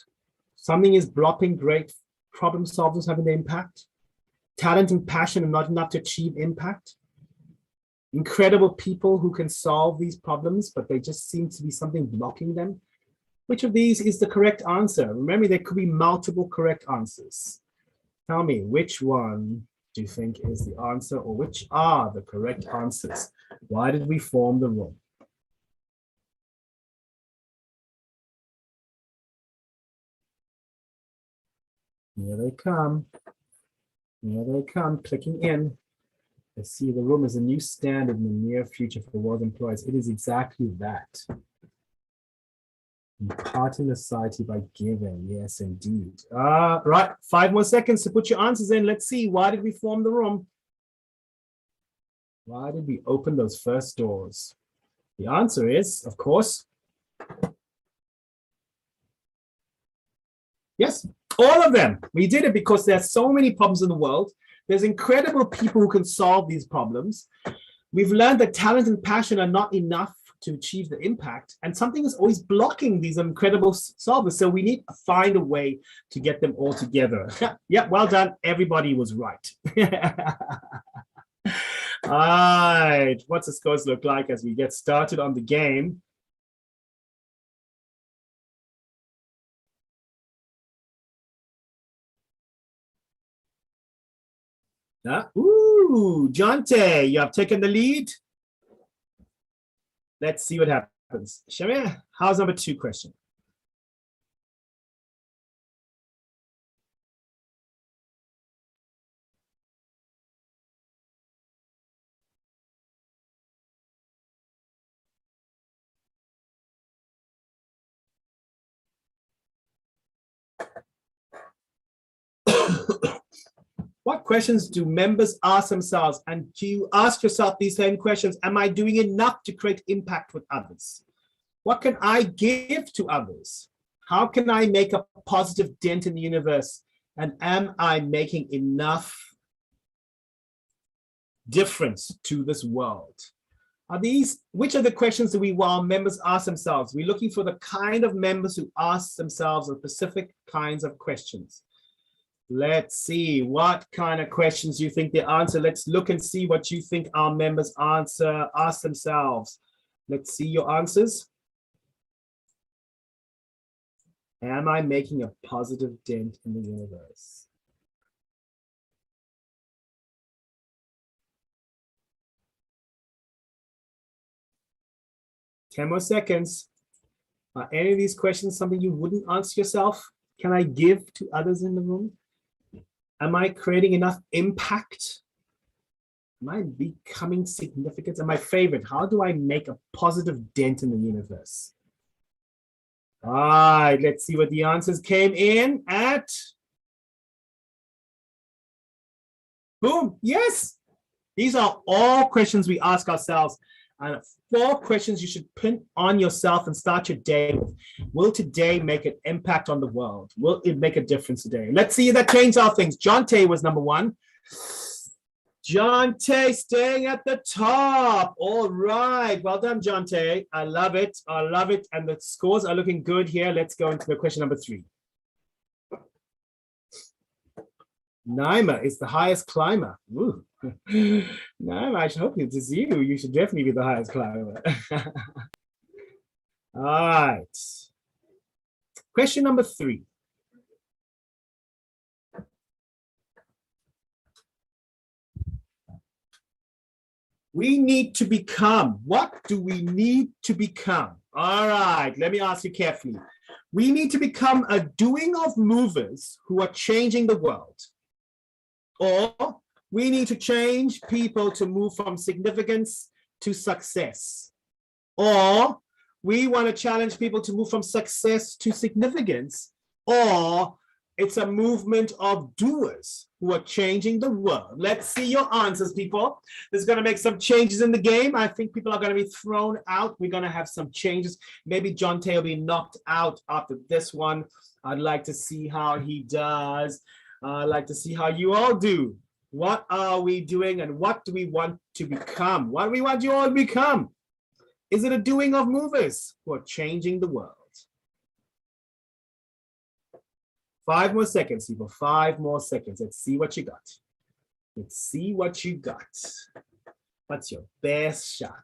Something is blocking great problem solvers having the impact. Talent and passion are not enough to achieve impact. Incredible people who can solve these problems, but they just seem to be something blocking them. Which of these is the correct answer? Remember, there could be multiple correct answers. Tell me, which one do you think is the answer, or which are the correct answers? Why did we form the room? Here they come. Here they come, clicking in. I see the room is a new standard in the near future for world employees. It is exactly that. Imparting the society by giving. Yes, indeed. Right, 5 more seconds to put your answers in. Let's see. Why did we form the room? Why did we open those first doors? The answer is, of course, yes, all of them. We did it because there's so many problems in the world. There's incredible people who can solve these problems. We've learned that talent and passion are not enough to achieve the impact, and something is always blocking these incredible solvers. So we need to find a way to get them all together. Yeah, well done. Everybody was right. All right, what's the scores look like as we get started on the game? Ooh, Jonte, you have taken the lead. Let's see what happens. Shamir, how's number 2 question? What questions do members ask themselves? And do you ask yourself these same questions? Am I doing enough to create impact with others? What can I give to others? How can I make a positive dent in the universe? And am I making enough difference to this world? Which are the questions that our members ask themselves? We're looking for the kind of members who ask themselves the specific kinds of questions. Let's see, what kind of questions you think they answer. Let's look and see what you think our members ask themselves. Let's see your answers. Am I making a positive dent in the universe? Ten more seconds. Are any of these questions something you wouldn't answer yourself? Can I give to others in the room? Am I creating enough impact? Am I becoming significant? And my favorite, how do I make a positive dent in the universe? All right, let's see what the answers came in at. Boom, yes. These are all questions we ask ourselves. And 4 questions you should pin on yourself and start your day with. Will today make an impact on the world? Will it make a difference today? Let's see that change our things. Jonte was number 1. Jonte staying at the top. All right. Well done, Jonte. I love it. I love it. And the scores are looking good here. Let's go into the question number 3. Naima is the highest climber. Ooh. Naima, I should hope it is you. You should definitely be the highest climber. All right. Question number 3. We need to become. What do we need to become? All right, let me ask you carefully. We need to become a doing of movers who are changing the world. Or we need to change people to move from significance to success. Or we want to challenge people to move from success to significance. Or It's a movement of doers who are changing the world. Let's see your answers, people. This is going to make some changes in the game. I think people are going to be thrown out. We're going to have some changes. Maybe John Tay will be knocked out after this one. I'd like to see how he does. I'd like to see how you all do. What are we doing and what do we want to become? What do we want you all to become? Is it a doing of movers who are changing the world? 5 more seconds, people. 5 more seconds. Let's see what you got. Let's see what you got. What's your best shot?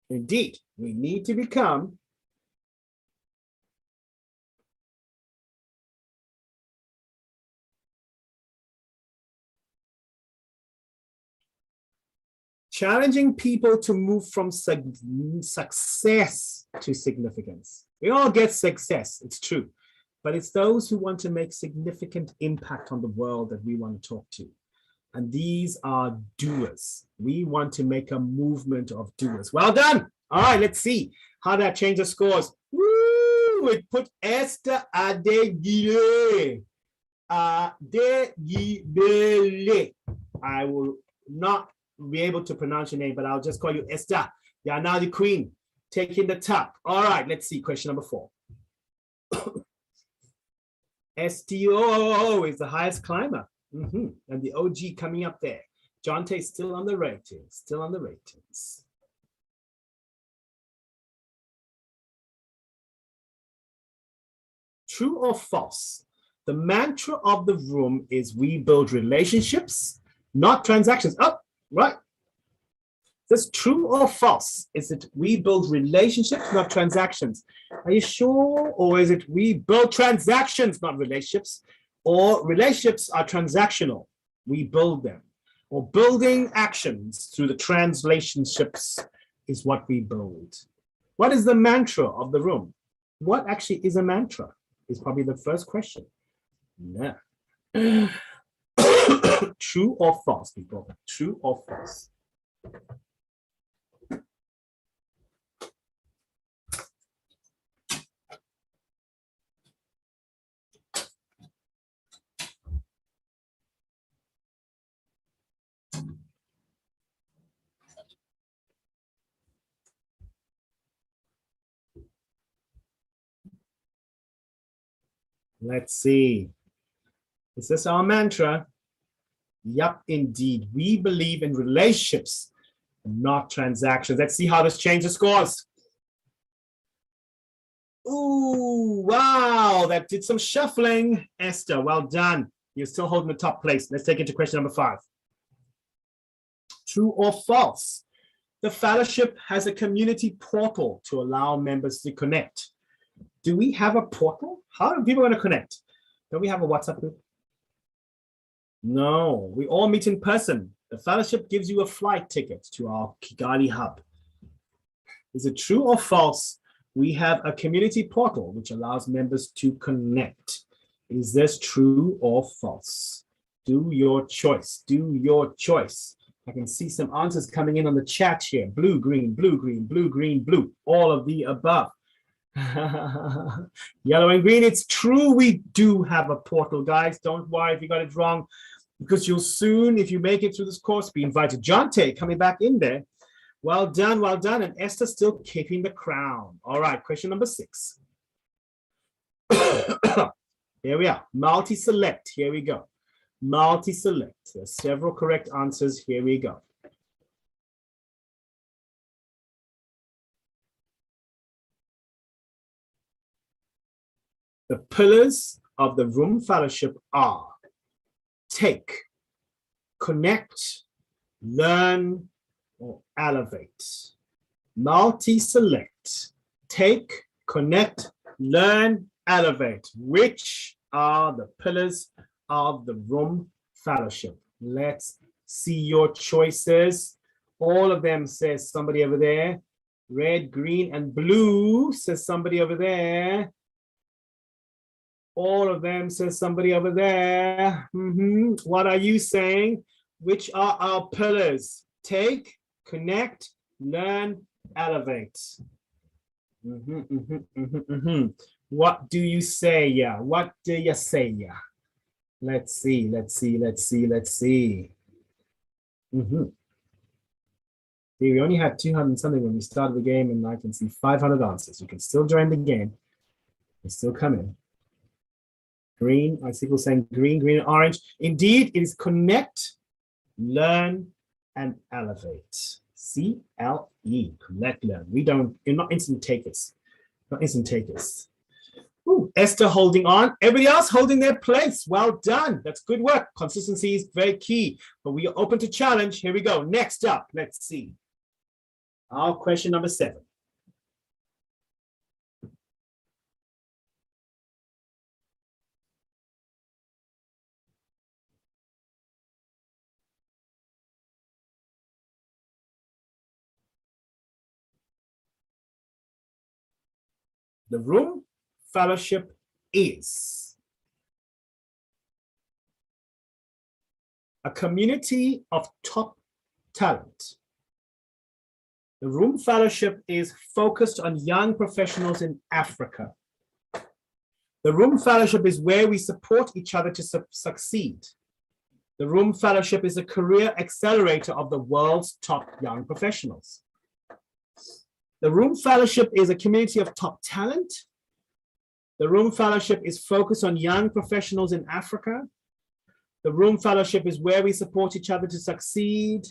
Indeed, we need to become challenging people to move from success to significance. We all get success, it's true, but it's those who want to make significant impact on the world that we want to talk to. And these are doers. We want to make a movement of doers. Well done. All right, let's see how that changes scores. Woo! It put Esther Adegile. Adegile. I will not be able to pronounce your name, but I'll just call you Esther. You are now the queen, taking the top. All right, let's see question number 4. STO is the highest climber. And the OG coming up there. John Tay still on the ratings, still on the ratings. True or false? The mantra of the room is we build relationships, not transactions. Oh, right. Is this true or false? Is it we build relationships, not transactions? Are you sure? Or is it we build transactions, not relationships? Or relationships are transactional, we build them. Or building actions through the translationships is what we build. What is the mantra of the room? What actually is a mantra? Is probably the first question. No. True or false, people? True or false? Let's see. Is this our mantra? Yup, indeed. We believe in relationships, not transactions. Let's see how this changes scores. Ooh, wow, that did some shuffling. Esther, well done. You're still holding the top place. Let's take it to question number 5. True or false? The fellowship has a community portal to allow members to connect. Do we have a portal? How do people want to connect? Don't we have a WhatsApp group? No, we all meet in person. The fellowship gives you a flight ticket to our Kigali hub. Is it true or false? We have a community portal which allows members to connect. Is this true or false? Do your choice. Do your choice. I can see some answers coming in on the chat here. Blue, green, blue, green, blue, green, blue. All of the above. Yellow and green. It's true. We do have a portal, guys. Don't worry if you got it wrong, because you'll soon, if you make it through this course, be invited. John Tay coming back in there. Well done, well done. And Esther still keeping the crown. All right, question number 6. Here we are. Multi-select. Here we go. Multi-select. There's several correct answers. Here we go. The pillars of the Room Fellowship are take, connect, learn, or elevate. Multi-select. Take, connect, learn, elevate. Which are the pillars of the Room Fellowship? Let's see your choices. All of them says somebody over there. Red, green, and blue says somebody over there. All of them says somebody over there. What are you saying? Which are our pillars? Take, connect, Learn, elevate. What do you say? Yeah. What do you say? Yeah. Let's see. See, we only had 200 something when we started the game, and I can see 500 answers. You can still join the game. You can still come in. Green, I see people saying green, green, and orange. Indeed, it is connect, learn, and elevate. CLE, connect, learn. You're not instant takers. Not instant takers. Ooh, Esther holding on. Everybody else holding their place. Well done. That's good work. Consistency is very key. But we are open to challenge. Here we go. Next up, let's see. Our question number 7. The room fellowship is a community of top talent. The room fellowship is focused on young professionals in Africa. The room fellowship is where we support each other to succeed. The room fellowship is a career accelerator of the world's top young professionals. The room fellowship is a community of top talent. The room fellowship is focused on young professionals in Africa. The room fellowship is where we support each other to succeed.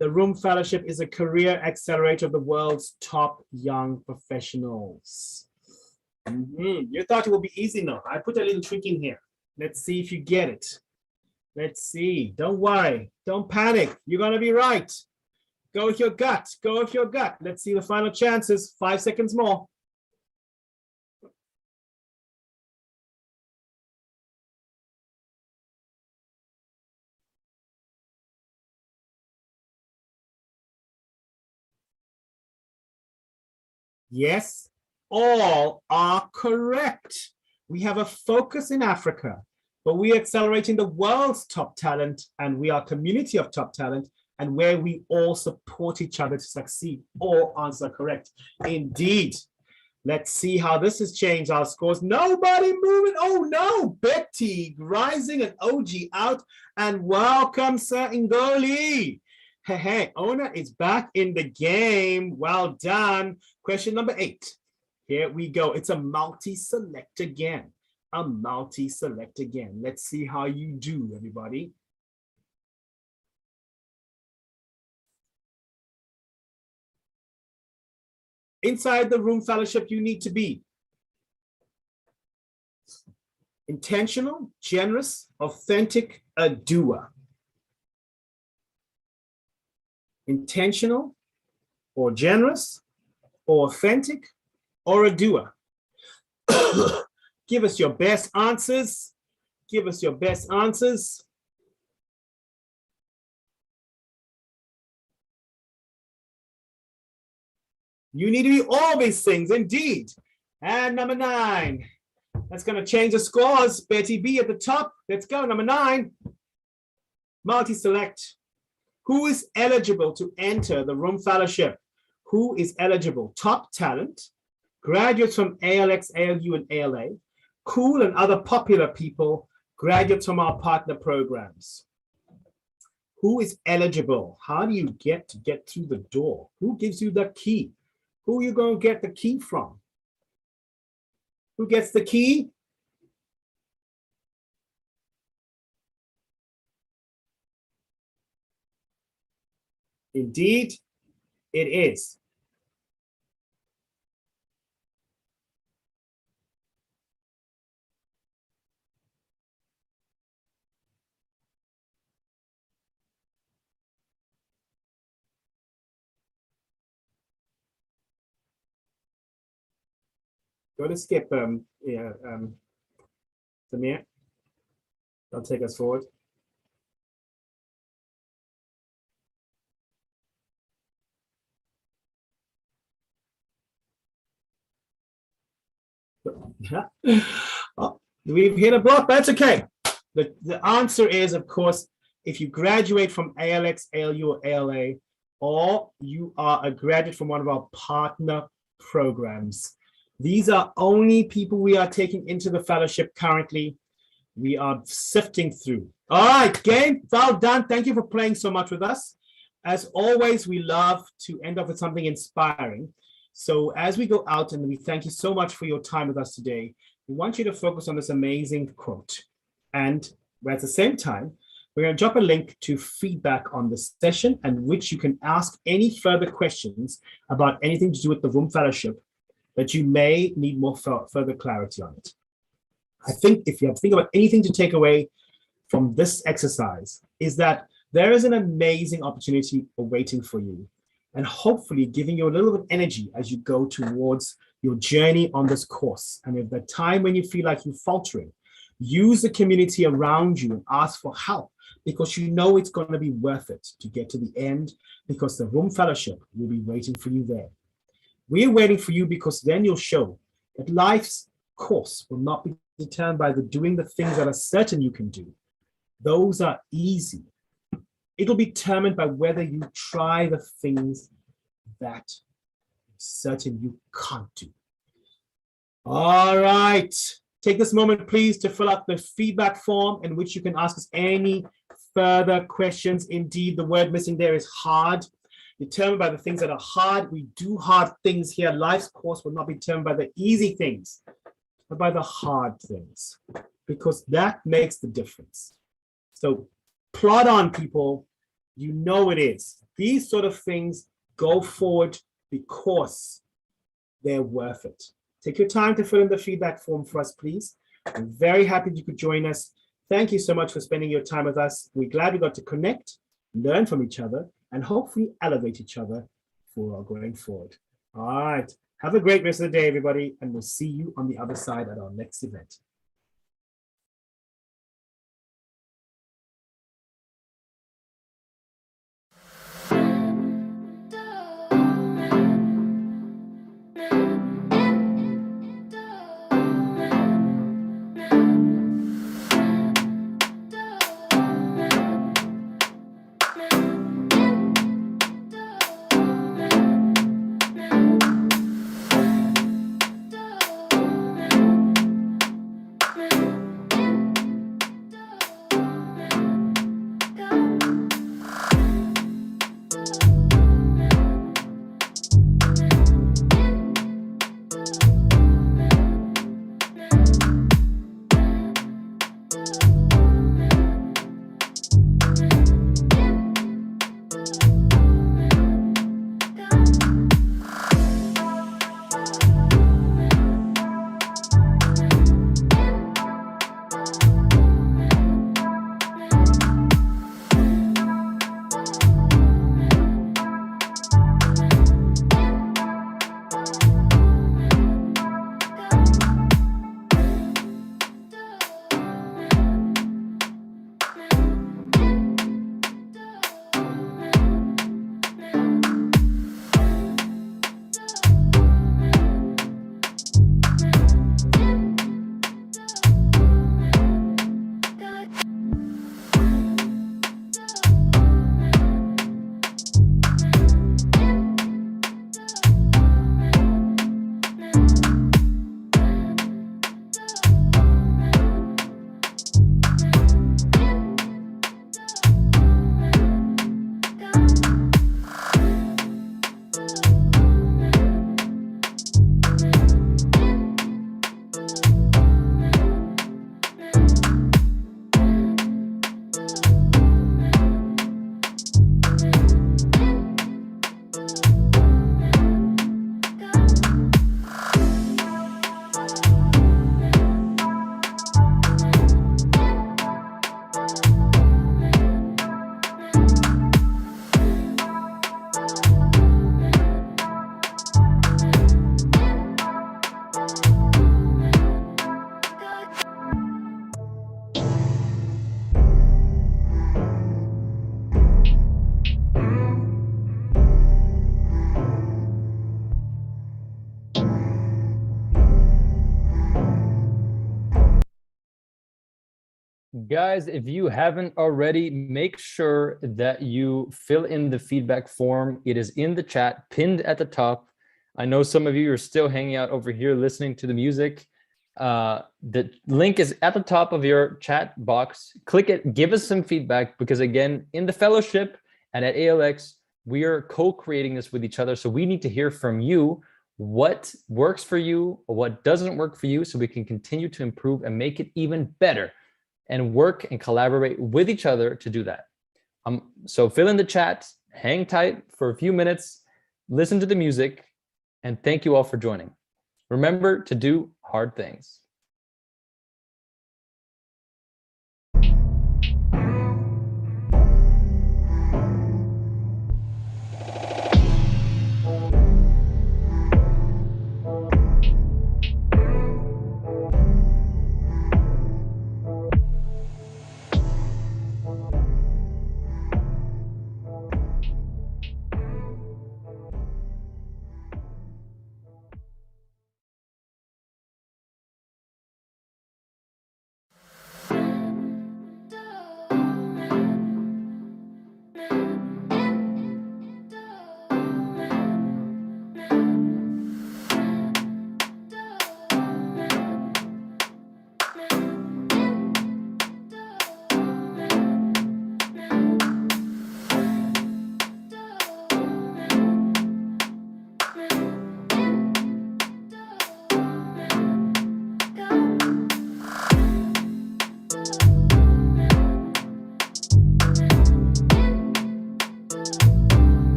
The room fellowship is a career accelerator of the world's top young professionals. You thought it would be easy now. I put a little trick in here. Let's see if you get it. Let's see. Don't worry. Don't panic. You're going to be right. Go with your gut. Go with your gut. Let's see the final chances. 5 seconds more. Yes, all are correct. We have a focus in Africa, but we are accelerating the world's top talent, and we are a community of top talent, and where we all support each other to succeed. All answers are correct. Indeed. Let's see how this has changed our scores. Nobody moving. Oh no, Betty rising and OG out. And welcome, Sir Ngoli. Hey, Ona is back in the game. Well done. Question number 8. Here we go. It's a multi-select again. A multi-select again. Let's see how you do, everybody. Inside the room fellowship, you need to be intentional, generous, authentic, a doer. Intentional or generous or authentic or a doer. Give us your best answers. Give us your best answers. You need to be all these things, indeed. And number 9. That's going to change the scores. Betty B at the top. Let's go. Number 9. Multi-select. Who is eligible to enter the room fellowship? Who is eligible? Top talent, graduates from ALX, ALU, and ALA, cool and other popular people, graduates from our partner programs. Who is eligible? How do you get through the door? Who gives you the key? Who are you going to get the key from? Who gets the key? Indeed, it is. Go to skip, Samir. That'll take us forward. Oh, we've hit a block. That's okay. The answer is, of course, if you graduate from ALX, ALU, or ALA, or you are a graduate from one of our partner programs. These are only people we are taking into the fellowship currently. We are sifting through. All right, game, well done. Thank you for playing so much with us. As always, we love to end off with something inspiring. So as we go out, and we thank you so much for your time with us today, we want you to focus on this amazing quote. And at the same time, we're going to drop a link to feedback on the session, and which you can ask any further questions about anything to do with the Room Fellowship that you may need more further clarity on it. I think if you have to think about anything to take away from this exercise, is that there is an amazing opportunity awaiting for you, and hopefully giving you a little bit of energy as you go towards your journey on this course. And at the time when you feel like you're faltering, use the community around you and ask for help, because you know it's going to be worth it to get to the end, because the Room Fellowship will be waiting for you there. We're waiting for you because then you'll show that life's course will not be determined by doing the things that are certain you can do. Those are easy. It'll be determined by whether you try the things that certain you can't do. All right. Take this moment, please, to fill out the feedback form in which you can ask us any further questions. Indeed, the word missing there is hard. Determined by the things that are hard. We do hard things here. Life's course will not be determined by the easy things, but by the hard things, because that makes the difference. So plot on, people. You know it is. These sort of things go forward because they're worth it. Take your time to fill in the feedback form for us, please. I'm very happy you could join us. Thank you so much for spending your time with us. We're glad we got to connect, learn from each other, and hopefully elevate each other for our going forward. All right. Have a great rest of the day, everybody, and we'll see you on the other side at our next event. Guys, if you haven't already, make sure that you fill in the feedback form. It is in the chat, pinned at the top. I know some of you are still hanging out over here listening to the music. The link is at the top of your chat box. Click it, give us some feedback, because again, in the fellowship and at ALX, we are co-creating this with each other. So we need to hear from you what works for you, or what doesn't work for you, so we can continue to improve and make it even better, and work and collaborate with each other to do that. So fill in the chat, hang tight for a few minutes, listen to the music, and thank you all for joining. Remember to do hard things.